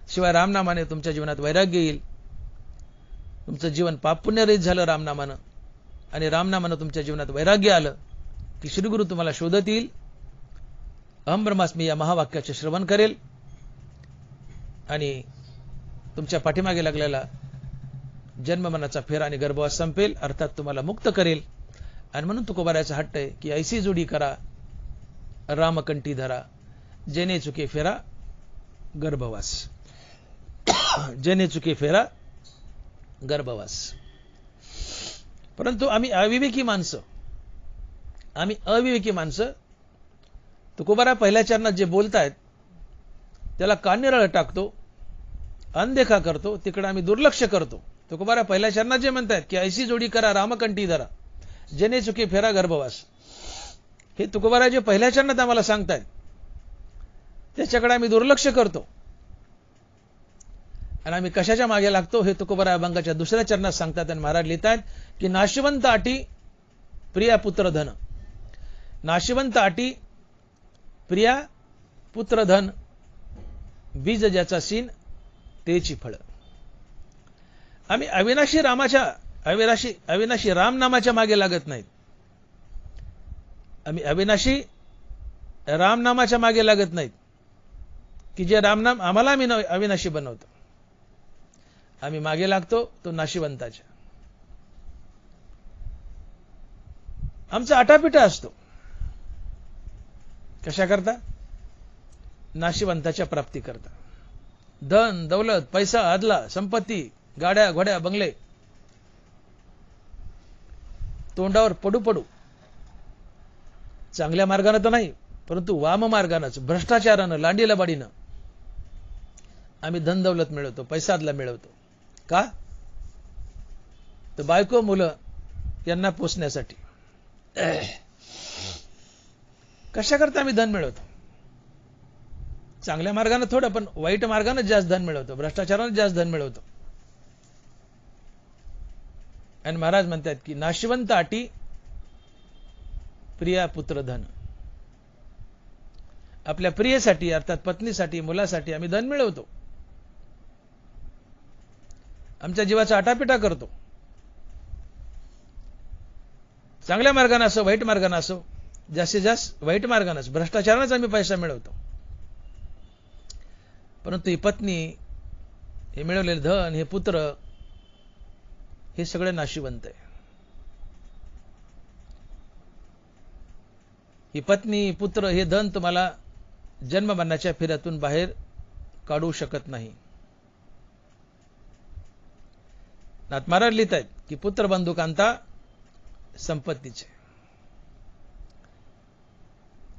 S1: शिवाय रामनामाने तुमच्या जीवनात वैराग्य येईल. तुमचं जीवन पाप पुण्य रहित झालं रामनामानं, आणि रामनामानं तुमच्या जीवनात वैराग्य आलं की श्रीगुरु तुम्हाला शोधत येईल. अहम ब्रह्मास्मी या महावाक्याचे श्रवण करेल आणि तुमच्या पाठीमागे लागलेला जन्ममरणाचा फेरा आणि गर्भवास संपेल, अर्थात तुम्हाला मुक्त करेल. आणि म्हणून तुकोबारायाचा हट्ट आहे की ऐसी जोडी करा रामकंठी धरा, जेने चुके फेरा गर्भवास. जेने चुके फेरा गर्भवास. परंतु आम्ही अविवेकी माणसं तुकोबारा पहिल्या चरणात जे बोलतायत त्याला कानिरळ टाकतो, अनदेखा करतो, तिकडे आम्ही दुर्लक्ष करतो. तुकोबारा पहिल्या चरणात जे म्हणतायत की ऐसी जोडी करा रामकंठी धरा, जेने चुके फेरा गर्भवास, हे तुकोबारा जे पहिल्या चरणात आम्हाला सांगतायत त्याच्याकडे आम्ही दुर्लक्ष करतो आणि आम्ही कशाच्या मागे लागतो हे तुकोबारा अभंगाच्या दुसऱ्या चरणात सांगतात. आणि महाराज लिहितात की नाशिवंत आटी प्रिया पुत्र धन, नाशिवंत आटी प्रिया पुत्र धन, बीज ज्याचा सीन तेची फळ. आम्ही अविनाशी राम नामाच्या मागे लागत नाहीत. आम्ही अविनाशी राम नामाच्या मागे लागत नाहीत की जे रामनाम आम्हाला अविनाशी बनवतो. आम्ही मागे लागतो तो नाशिवंताच्या. आमचा आटापिटा असतो कशा करता? नाशिवंताच्या प्राप्ती करता. धन दौलत पैसा आदला संपत्ती गाड्या घोड्या बंगले तोंडावर पडू पडू, चांगल्या मार्गाने तर नाही परंतु वाम मार्गानंच, भ्रष्टाचारानं, लांडी लबाडीनं आम्ही धन दौलत मिळवतो, पैसा आदला मिळवतो. का? तर बायको मुलं यांना पोसण्यासाठी. कशा करता आम्ही धन मिळवतो? चांगल्या मार्गाने थोडं, पण वाईट मार्गाने जास्त धन मिळवतो, भ्रष्टाचाराने जास्त धन मिळवतो. आणि महाराज म्हणतात की नाशिवंत आटी प्रिया पुत्र धन. आपल्या प्रियेसाठी अर्थात पत्नीसाठी मुलासाठी आम्ही धन मिळवतो, आमच्या जीवाचा आटापिटा करतो. चांगल्या मार्गाने असो वाईट मार्गाने असो, जास्तीत जास्त वाईट मार्गानेच भ्रष्टाचारानेच आम्ही पैसा मिळवतो. परंतु ही पत्नी, हे मिळवलेले धन, हे पुत्र, हे सगळे नाशिवंत आहे. ही पत्नी पुत्र हे धन तुम्हाला जन्ममरणाच्या फेऱ्यातून बाहेर काढू शकत नाही. नाथ महाराज लिहित आहेत की पुत्र बंधुकांता संपत्तीचे,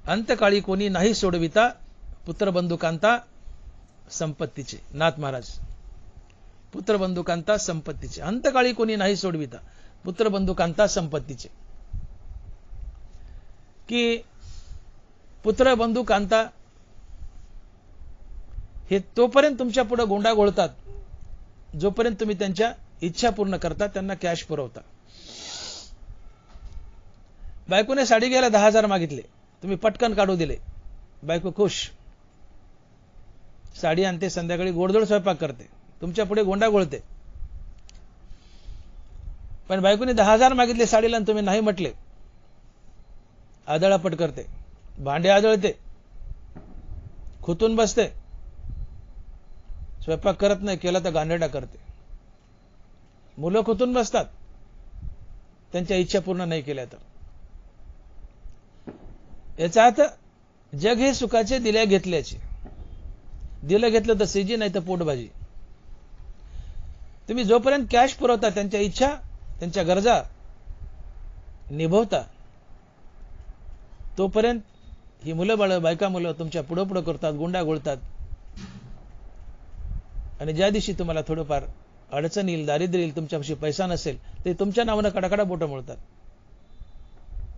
S1: अंतकाळी कोणी नाही सोडविता पुत्र बंधुकांता संपत्तीचे. नाथ महाराज, पुत्र बंधुकांता संपत्तीचे, अंतकाळी कोणी नाही सोडविता पुत्र बंधुकांता संपत्तीचे. की पुत्र बंधुकांता हे तोपर्यंत तुमच्या पुढे गोंडा घोळतात जोपर्यंत तुम्ही त्यांच्या इच्छा पूर्ण करता, त्यांना कॅश पुरवता. बायकोने साडी घ्यायला 10,000 मागितले, तुम्ही पटकन काढू दिले, बायको खुश, साडी आणते, संध्याकाळी गोडधोड स्वयंपाक करते, तुमच्या पुढे गोंडा घोळते. पण बायकोने 10,000 मागितले साडीला आणि तुम्ही नाही म्हटले, आदळापट करते, भांडे आदळते, खुतून बसते, स्वयंपाक करत नाही, केला तर गांडेडा करते. मुलं खुतून बसतात त्यांच्या इच्छा पूर्ण नाही केल्या तर. याचा अर्थ जग हे सुखाचे दिल्या घेतल्याचे. दिलं घेतलं तर सीजी, नाही तर पोटभाजी. तुम्ही जोपर्यंत कॅश पुरवता, त्यांच्या इच्छा त्यांच्या गरजा निभवता, तोपर्यंत ही मुलं बाळ बायका मुलं तुमच्या पुढं पुढं करतात, गुंडा घोळतात. आणि ज्या दिवशी तुम्हाला थोडंफार अडचण येईल, दारिद्र्य येईल, तुमच्यापाशी पैसा नसेल, ते तुमच्या नावानं कडाकडा बोटं मोडतात.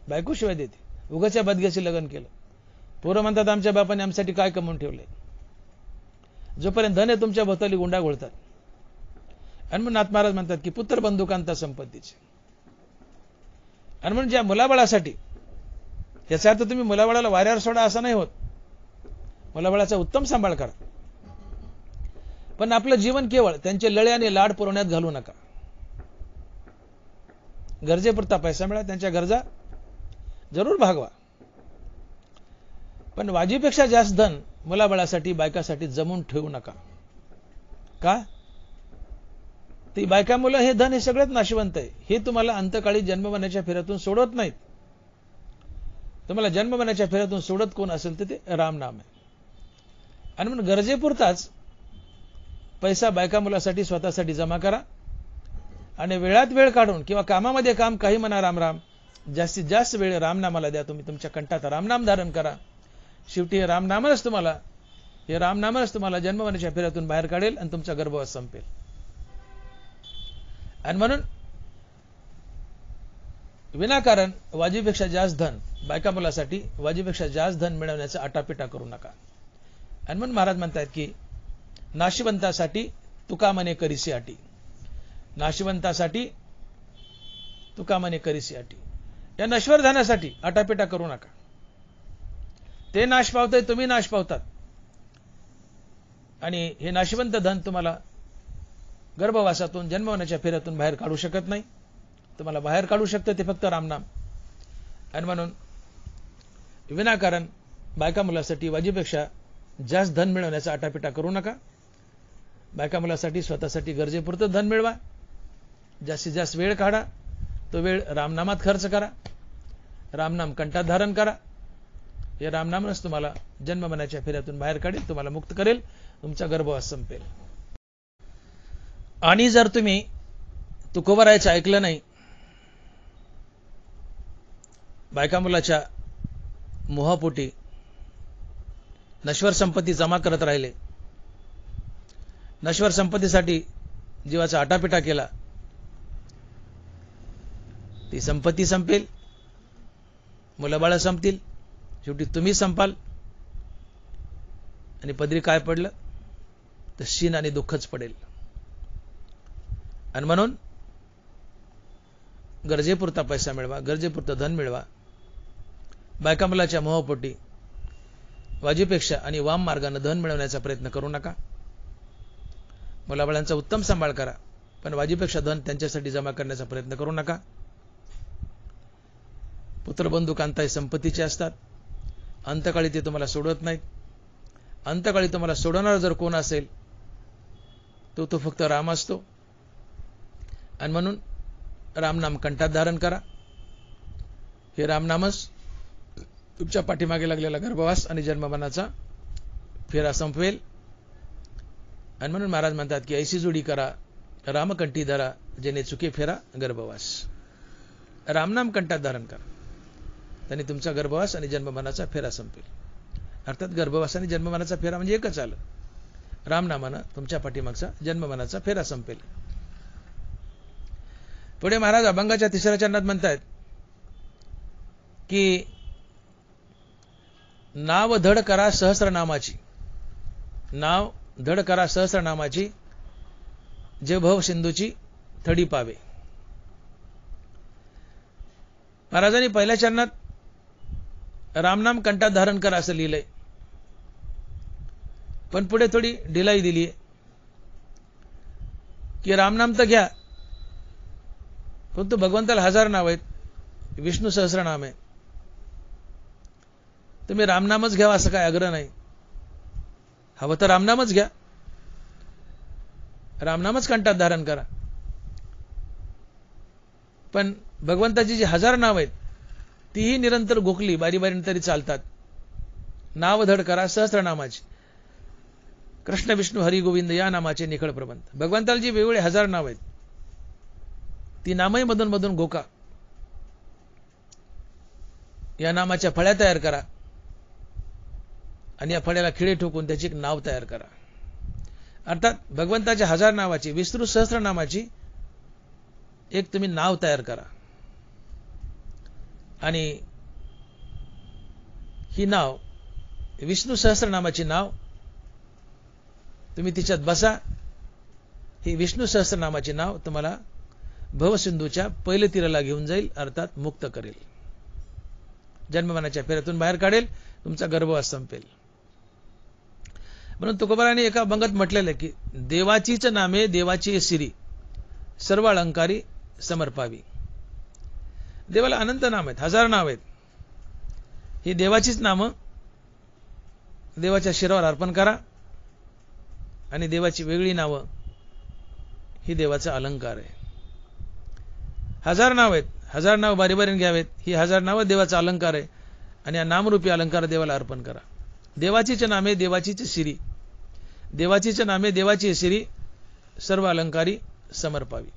S1: बायको शिवाय देते, उगाच्या बदग्याशी लग्न केलं. पोरं म्हणतात आमच्या बापाने आमच्यासाठी काय कमवून ठेवलंय. जोपर्यंत धन आहे तुमच्या भोवताली गुंडा घोळतात. आणि मग नाथ महाराज म्हणतात की पुत्र बंधुकांता संपत्तीचे. आणि म्हणून ज्या मुलाबाळासाठी, याचा अर्थ तुम्ही मुलाबाळाला वाऱ्यावर सोडा असं नाही होत, मुलाबाळाचा उत्तम सांभाळ करा. पण आपलं जीवन केवळ त्यांचे लळे आणि लाड पुरवण्यात घालू नका. गरजेपुरता पैसा मिळा, त्यांच्या गरजा जरूर भागवा. पण वाजीपेक्षा जास्त धन मुलाबाळासाठी बायकासाठी जमून ठेवू नका. का? ती बायका मुलं हे धन हे सगळ्यात नाशवंत आहे. हे तुम्हाला अंतकाळी जन्ममरणाच्या फेऱ्यातून सोडत नाहीत. तुम्हाला जन्ममरणाच्या फेऱ्यातून सोडत कोण असेल तर ते राम नाम आहे. आणि म्हणून गरजेपुरताच पैसा बायका मुलासाठी स्वतःसाठी जमा करा. आणि वेळात वेळ काढून किंवा कामामध्ये काम काही म्हणा राम राम, जास्तीत जास्त वेळ रामनामाला द्या. तुम्ही तुमच्या कंठात रामनाम धारण करा. शेवटी हे रामनामच तुम्हाला जन्ममरणाच्या फेऱ्यातून बाहेर काढेल आणि तुमचा गर्भवास संपेल. आणि म्हणून विनाकारण वाजीपेक्षा जास्त धन बायका मुलासाठी वाजीपेक्षा जास्त धन मिळवण्याचा आटापिटा करू नका. आणि म्हणून महाराज म्हणतात की नाशिवंतासाठी तुका म्हणे करीसी अटी. नाशिवंतासाठी तुका म्हणे करीसी अटी. या नश्वर धनासाठी आटापिटा करू नका. ते नाश पावतंय, तुम्ही नाश पावतात. आणि हे नाशिवंत धन तुम्हाला गर्भवासातून जन्मवण्याच्या फेऱ्यातून बाहेर काढू शकत नाही. तुम्हाला बाहेर काढू शकतं ते फक्त रामनाम. आणि म्हणून विनाकारण बायका मुलासाठी वाजीपेक्षा जास्त धन मिळवण्याचा आटापिटा करू नका. बायका मुलासाठी स्वतःसाठी गरजेपुरतं धन मिळवा. जास्तीत जास्त वेळ काढा. तो वेळ रामनामात खर्च करा. रामनाम कंठात धारण करा. हे रामनामच तुम्हाला जन्ममरणाच्या फेऱ्यातून बाहेर काढेल, तुम्हाला मुक्त करेल, तुमचा गर्भवास संपेल. आणि जर तुम्ही तुकोबारायचं ऐकलं नाही, बायका मुलाच्या मोहापोटी नश्वर संपत्ती जमा करत राहिले, नश्वर संपत्तीसाठी जीवाचा आटापिटा केला, ती संपत्ती संपेल, मुलंबाळं संपतील, शेवटी तुम्ही संपाल. आणि पदरी काय पडलं तर शीन आणि दुःखच पडेल. आणि म्हणून गरजेपुरता पैसा मिळवा, गरजेपुरतं धन मिळवा. बायका मुलाच्या मोहपोटी वाजीपेक्षा आणि वाम मार्गाने धन मिळवण्याचा प्रयत्न करू नका. मुलाबाळांचा उत्तम सांभाळ करा, पण वाजीपेक्षा धन त्यांच्यासाठी जमा करण्याचा प्रयत्न करू नका. पुत्रबंधू कांताई संपत्तीचे असतात. अंतकाळी ते तुम्हाला सोडत नाहीत. अंतकाळी तुम्हाला सोडवणार जर कोण असेल तो फक्त राम असतो. आणि म्हणून रामनाम कंठात धारण करा. हे रामनामच तुमच्या पाठीमागे लागलेला गर्भवास आणि जन्ममरणाचा फेरा संपवेल. आणि म्हणून महाराज म्हणतात की ऐशी जोडी करा रामकंठी धरा जेणे चुके फेरा गर्भवास. रामनाम कंठात धारण करा, त्याने तुमचा गर्भवास आणि जन्ममरणाचा फेरा संपेल. अर्थात गर्भवास आणि जन्ममरणाचा फेरा म्हणजे एकच आलं. रामनामानं तुमच्या पाठीमागचा जन्ममरणाचा फेरा संपेल. पुढे महाराज अभंगाच्या 3ऱ्या चरणात म्हणतात की नाव धड करा सहस्रनामाची, नाव धड करा सहस्रनामाची, जे भव सिंधूची थडी पावे. महाराजांनी पहिल्या चरणात रामनाम कंठात धारण करा असं लिहिलंय, पण पुढे थोडी ढिलाई दिली आहे की रामनाम तर घ्या, परंतु भगवंताला 1000 नाव आहेत, विष्णू सहस्रनाम आहे, तुम्ही रामनामच घ्यावा असं काय आग्रह नाही. हवं तर रामनामच घ्या, रामनामच कंठात धारण करा, पण भगवंताची जी 1000 नाव आहेत तीही निरंतर गोखली बारी बारीने तरी चालतात. नाव धड करा सहस्रनामाची, कृष्ण विष्णू हरी गोविंद या नामाचे निखळ प्रबंध. भगवंताला जी वेगवेगळे 1000 नाव आहेत ती नामही मधून मधून गोका, या नामाच्या फळ्या तयार करा आणि या फळ्याला खिळे ठोकून त्याची एक नाव तयार करा. अर्थात भगवंताच्या 1000 नावाची, विष्णू सहस्रनामाची एक तुम्ही नाव तयार करा आणि ही नाव, विष्णू सहस्रनामाची नाव, तुम्ही तिच्यात बसा. ही विष्णू सहस्रनामाची नाव तुम्हाला भवसिंधूच्या पहिल्या तीराला घेऊन जाईल, अर्थात मुक्त करेल, जन्ममरणाच्या फेऱ्यातून बाहेर काढेल, तुमचा गर्भवास संपेल. म्हणून तुकोबाराने एका अभंगात म्हटलेलं आहे की देवाचीच नामे देवाची सिरी, सर्व अलंकारी समर्पावी. देवाला अनंत नाम आहेत, 1000 नाव आहेत. ही देवाचीच नामं देवाच्या शिरावर अर्पण करा आणि देवाची वेगळी नावं ही देवाचा अलंकार आहे. 1000 नाव आहेत, 1000 नाव बारी बारीने घ्यावेत. ही 1000 नावं देवाचा अलंकार आहे आणि या नामरूपी अलंकार देवाला अर्पण करा. देवाचीच नामे देवाचीच सिरी, देवाचीच नामे देवाची सिरी, सर्व अलंकारी समर्पावी.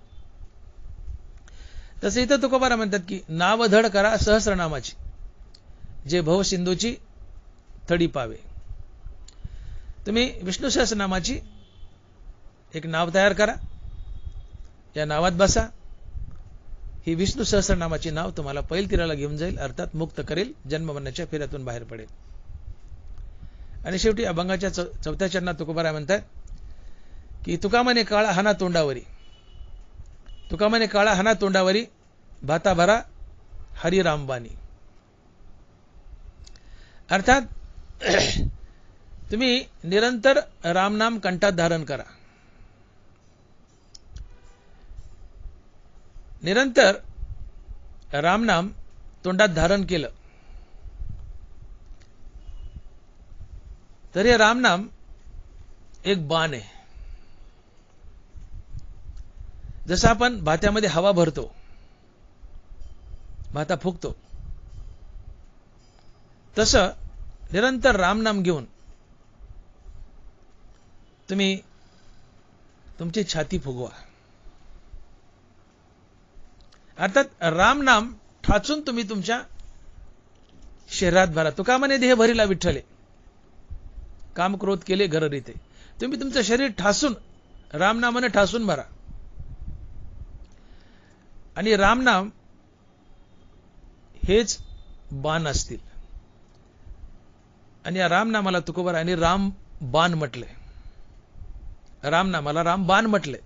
S1: तसे इथं तुकोबारा म्हणतात की नाव धड करा सहस्रनामाची, जे भव सिंधूची थडी पावे. तुम्ही विष्णू सहस्रनामाची एक नाव तयार करा, या नावात बसा. ही विष्णू सहस्रनामाची नाव तुम्हाला पैल तीराला घेऊन जाईल, अर्थात मुक्त करेल, जन्ममरणाच्या फेऱ्यातून बाहेर पडेल. आणि शेवटी अभंगाच्या 4थ्या चरणात तुकोबारा म्हणतात की तुका म्हणे काळा हाना तोंडावरी, तुका म्हणे काळा हाना तोंडावरी, भाता भरा हरी रामबानी. अर्थात तुम्ही निरंतर रामनाम कंठात धारण करा, निरंतर रामनाम तोंडात धारण केलं तर हे रामनाम एक बाण आहे. जसं आपण भात्यामध्ये हवा भरतो, भाता फुकतो, तसं निरंतर रामनाम घेऊन तुम्ही तुमची छाती फुगवा. अर्थात रामनाम ठाचून तुम्ही तुमच्या शरीरात भरा. तुका म्हणे देह भरिला विठ्ठले, काम क्रोध केले घर रीते. तुम्ही तुमचं शरीर ठासून रामनामाने ठासून भरा आणि रामनाम हेच बाण असतील. आणि या रामनामाला तुकोबारा आणि राम बाण म्हटले, रामनामाला रामबाण म्हटले.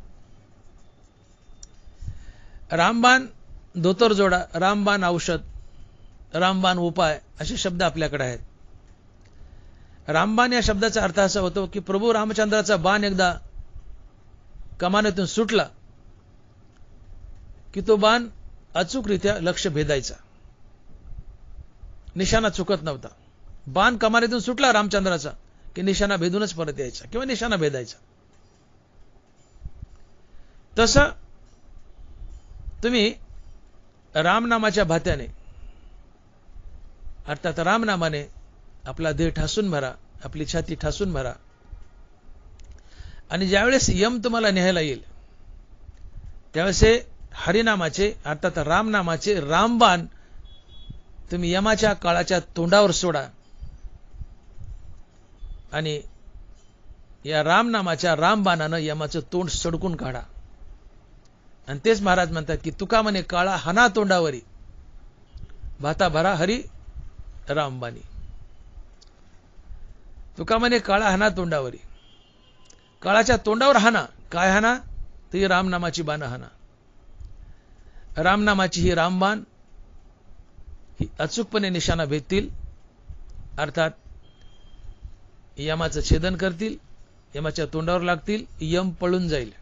S1: रामबाण धोतर जोडा, रामबाण औषध, रामबाण उपाय असे शब्द आपल्याकडे आहेत. रामबाण या शब्दाचा अर्थ असा होतो की प्रभू रामचंद्राचा बाण एकदा कमानीतून सुटला की तो बाण अचूकरित्या लक्ष भेदायचा, निशाणा चुकत नव्हता. बाण कमानीतून सुटला रामचंद्राचा की निशाणा भेदूनच परत यायचा किंवा निशाणा भेदायचा. तसं तुम्ही रामनामाच्या भात्याने, अर्थात रामनामाने आपला देह ठासून भरा, आपली छाती ठासून भरा आणि ज्यावेळेस यम तुम्हाला न्यायला येईल त्यावेळेस हे हरिनामाचे अर्थात रामनामाचे रामबाण तुम्ही यमाच्या काळाच्या तोंडावर सोडा आणि या रामनामाच्या रामबाणानं यमाचं तोंड सडकून काढा. आणि तेच महाराज म्हणतात की तुका म्हणे काळा हना तोंडावरी भाता भरा हरी रामबाणी. तुका म्हणे काळा हना तोंडावरी, काळाच्या तोंडावर हाना. काय हाना? ती रामनामाची बाण हाना. रामनामाची ही रामबाण ही अचूकपणे निशाणा भेटतील, अर्थात यमाचं छेदन करतील, यमाच्या तोंडावर लागतील, यम पळून जाईल.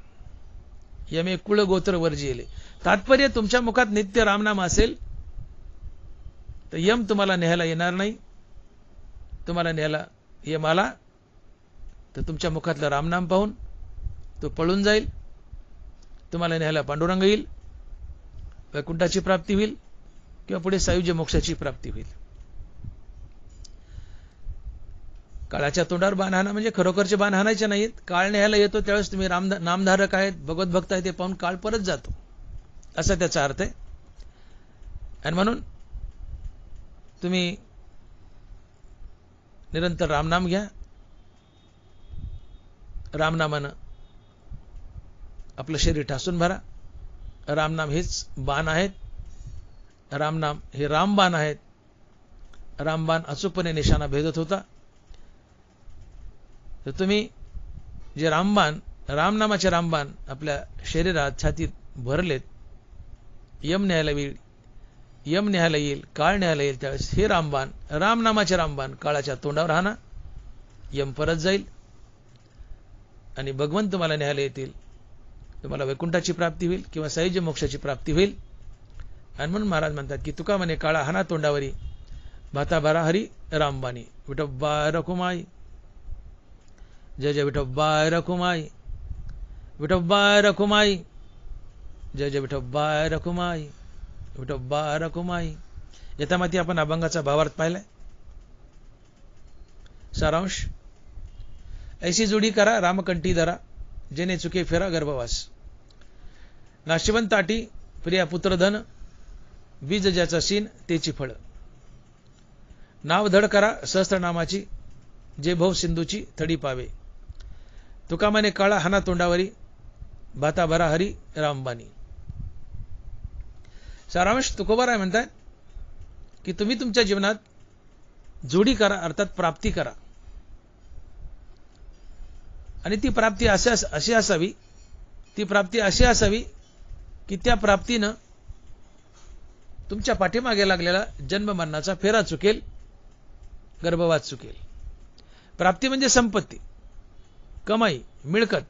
S1: यमे कुळ गोत्र वर्जिले. तात्पर्य तुमच्या मुखात नित्य रामनाम असेल तर यम तुम्हाला न्यायला येणार नाही. तुम्हाला न्यायला यम आला तर तुमच्या मुखातलं रामनाम पाहून तो पळून जाईल. तुम्हाला न्यायला पांडुरंग येईल, वैकुंठाची प्राप्ती होईल किंवा पुढे सायुज्य मोक्षाची प्राप्ती होईल. काळाच्या तोंडावर बाण हाणा म्हणजे खरोखरचे बाण हाणायचे नाहीत. काळ न्यायला येतो त्यावेळेस तुम्ही नामधारक आहेत, भगवत भक्त आहे ते पाहून काळ परत जातो, असा त्याचा अर्थ आहे. आणि म्हणून तुम्ही निरंतर रामनाम घ्या. रामनामानं आपलं शरीर ठासून भरा. रामनाम हेच बाण आहेत. रामनाम हे रामबाण आहेत. रामबाण अचूकपणे निशाणा भेदत होता. तर तुम्ही जे रामबाण, रामनामाचे रामबाण आपल्या शरीरात छातीत भरलेत, यम न्यायला येईल, काळ न्यायला येईल त्यावेळेस हे रामबाण, रामनामाचे रामबाण काळाच्या तोंडावर हाना. यम परत जाईल आणि भगवंत तुम्हाला न्यायला येतील. तुम्हाला वैकुंठाची प्राप्ती होईल किंवा सायुज्य मोक्षाची प्राप्ती होईल. आणि म्हणून महाराज म्हणतात की तुका म्हणे काळा हाना तोंडावरी भाता भरा हरी रामबाणी. विठोबा रखुमाई, जय जय विठोबा रखुमाई, विठोबा रखुमाई, जय जय विठोबा रखुमाई, विठोबा रखुमाई. यथामती आपण अभंगाचा भावार्थ पाहिलाय. सारांश, ऐसी जोडी करा रामकंठी धरा, जेने चुके फेरा गर्भवास. नाशिवंत ताटी प्रिया पुत्रधन, बीज ज्याचा सीन तेची फळ. नाव धड करा सहस्त्रनामाची, जे भव सिंधूची थडी पावे. तुका म्हणे काळा हाना तोंडावरी भाता भरा हरी रामबाणी. सारांश तुकोबाराय म्हणतात की तुम्ही तुमच्या जीवनात जोडी करा, अर्थात प्राप्ती करा. आणि ती प्राप्ती अशी असावी की त्या प्राप्तीनं तुमच्या पाठीमागे लागलेला जन्म मरणाचा फेरा चुकेल, गर्भवास चुकेल. प्राप्ती म्हणजे संपत्ती, कमाई, मिळकत.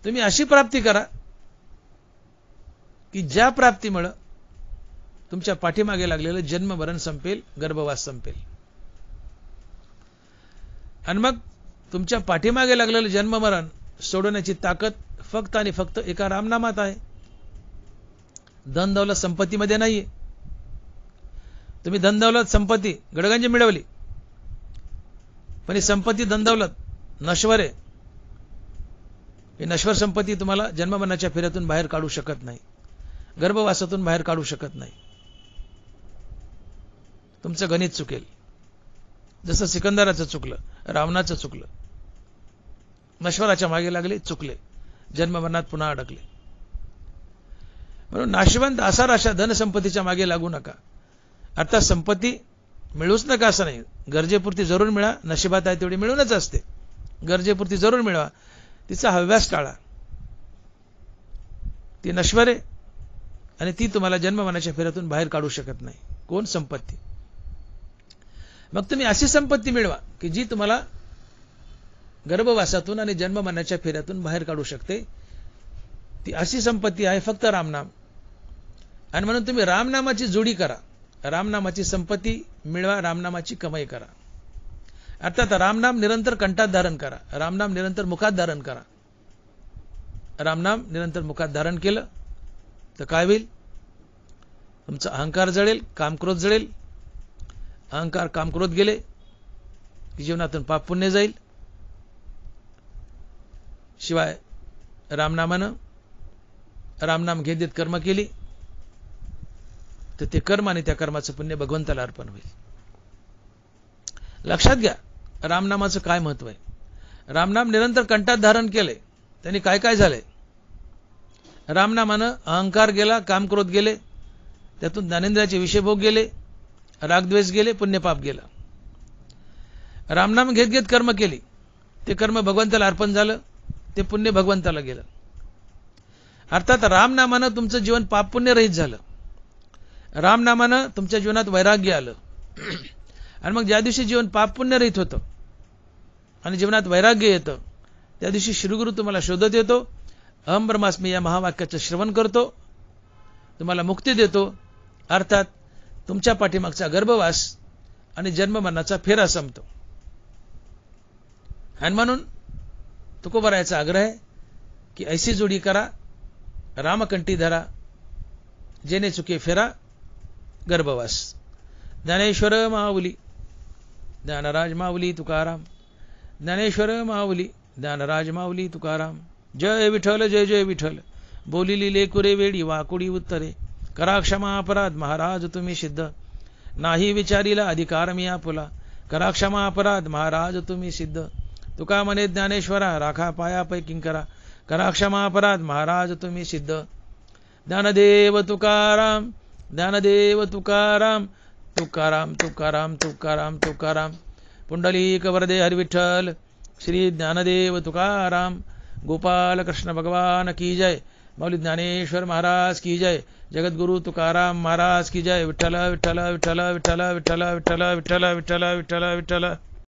S1: तुम्ही अशी प्राप्ती करा की ज्या प्राप्तीमुळे तुमच्या पाठीमागे लागलेलं जन्म मरण संपेल, गर्भवास संपेल. आणि मग तुमच्या पाठीमागे लागलेलं जन्म मरण सोडवण्याची ताकद फक्त आणि फक्त एका रामनामात आहे. धन दौलत संपत्तीमध्ये नाहीये. तुम्ही धन दौलत संपत्ती गडगंज मिळवली, पण ही संपत्ती धन दौलत नश्वर आहे. ही नश्वर संपत्ती तुम्हाला जन्ममरणाच्या फेऱ्यातून बाहेर काढू शकत नाही, गर्भवासातून बाहेर काढू शकत नाही. तुमचं गणित चुकेल. जसं सिकंदराचं चुकलं, रावणाचं चुकलं. नश्वराच्या मागे लागले, चुकले, जन्ममरणात पुन्हा अडकले. म्हणून नाशिवंत असा धनसंपत्तीच्या मागे लागू नका. अर्थात संपत्ती मिळूच नका असं नाही. गरजेपुरती जरूर मिळा, नशिबात आहे तेवढी मिळूनच असते. गरजेपुरती जरूर मिळवा, तिचा हव्यास टाळा. ती नश्वर आहे आणि ती तुम्हाला जन्ममरणाच्या फेऱ्यातून बाहेर काढू शकत नाही. कोण? संपत्ती. मग तुम्ही अशी संपत्ती मिळवा की जी तुम्हाला गर्भवासातून आणि जन्ममरणाच्या फेऱ्यातून बाहेर काढू शकते. ती अशी संपत्ती आहे फक्त रामनाम. आणि म्हणून तुम्ही रामनामाची जोडी करा, रामनामाची संपत्ती मिळवा, रामनामाची कमाई करा. अर्थात रामनाम निरंतर कंठात धारण करा, रामनाम निरंतर मुखात धारण करा. रामनाम निरंतर मुखात धारण केलं तर काय होईल? तुमचा अहंकार जळेल, कामक्रोध जळेल. अहंकार कामक्रोध गेले की जीवनातून पाप पुण्य जाईल. शिवाय रामनामानं रामनाम घेत देत कर्म केली तर ते कर्म आणि त्या कर्माचं पुण्य भगवंताला अर्पण होईल. लक्षात घ्या रामनामाचं काय महत्व आहे. रामनाम निरंतर कंठात धारण केलंय त्यांनी काय काय झालंय. रामनामानं अहंकार गेला, कामक्रोध गेले, त्यातून ज्ञानेंद्रियाचे विषयभोग गेले, रागद्वेष गेले, पुण्यपाप गेला. रामनाम घेत घेत कर्म केली, ते कर्म भगवंताला अर्पण झालं, ते पुण्य भगवंताला गेलं. अर्थात रामनामानं तुमचं जीवन पाप पुण्य रहित झालं. रामनामानं तुमच्या जीवनात वैराग्य आलं. आणि मग ज्या दिवशी जीवन पाप पुण्य रहित होतं आणि जीवनात वैराग्य येतं त्या दिवशी श्रीगुरु तुम्हाला शोधत येतो, अहम ब्रह्मास्मी या महावाक्याचं श्रवण करतो, तुम्हाला मुक्ती देतो. अर्थात तुमच्या पाठीमागचा गर्भवास आणि जन्ममरणाचा फेरा संपतो. आणि म्हणून तुकोबारायाचा आग्रह आहे की ऐसी जोडी करा, रामकंठी धरा, जेने चुके फेरा गर्भवास. ज्ञानेश्वर माऊली ज्ञानराज माऊली तुकाराम, ज्ञानेश्वर माऊली ज्ञानराज माऊली तुकाराम. जय विठ्ठल जय जय विठ्ठल. बोलिली लेकुरे वेडी वाकुडी उत्तरे, करा क्षमा अपराध महाराज तुम्ही सिद्ध, नाही विचारीला अधिकार मी आपुला, करा क्षमा अपराध महाराज तुम्ही सिद्ध. तुका म्हणे ज्ञानेश्वरा राखा पायापै किंकरा, करा क्षमा अपराध महाराज तुम्ही सिद्ध. ज्ञानदेव तुकाराम ज्ञानदेव तुकाराम, तुकाराम तुकाराम तुकाराम तुकाराम. पुंडलिक वरदे हरिविठ्ठल. श्री ज्ञानदेव तुकाराम. गोपाल कृष्ण भगवान की जय. मौली ज्ञानेश्वर महाराज की जय. जगद्गुरु तुकाराम महाराज की जय. विठ्ठल विठ्ठल विठ्ठल विठ्ठल विठ्ठल विठ्ठल विठ्ठल विठ्ठल विठ्ठल विठ्ठल.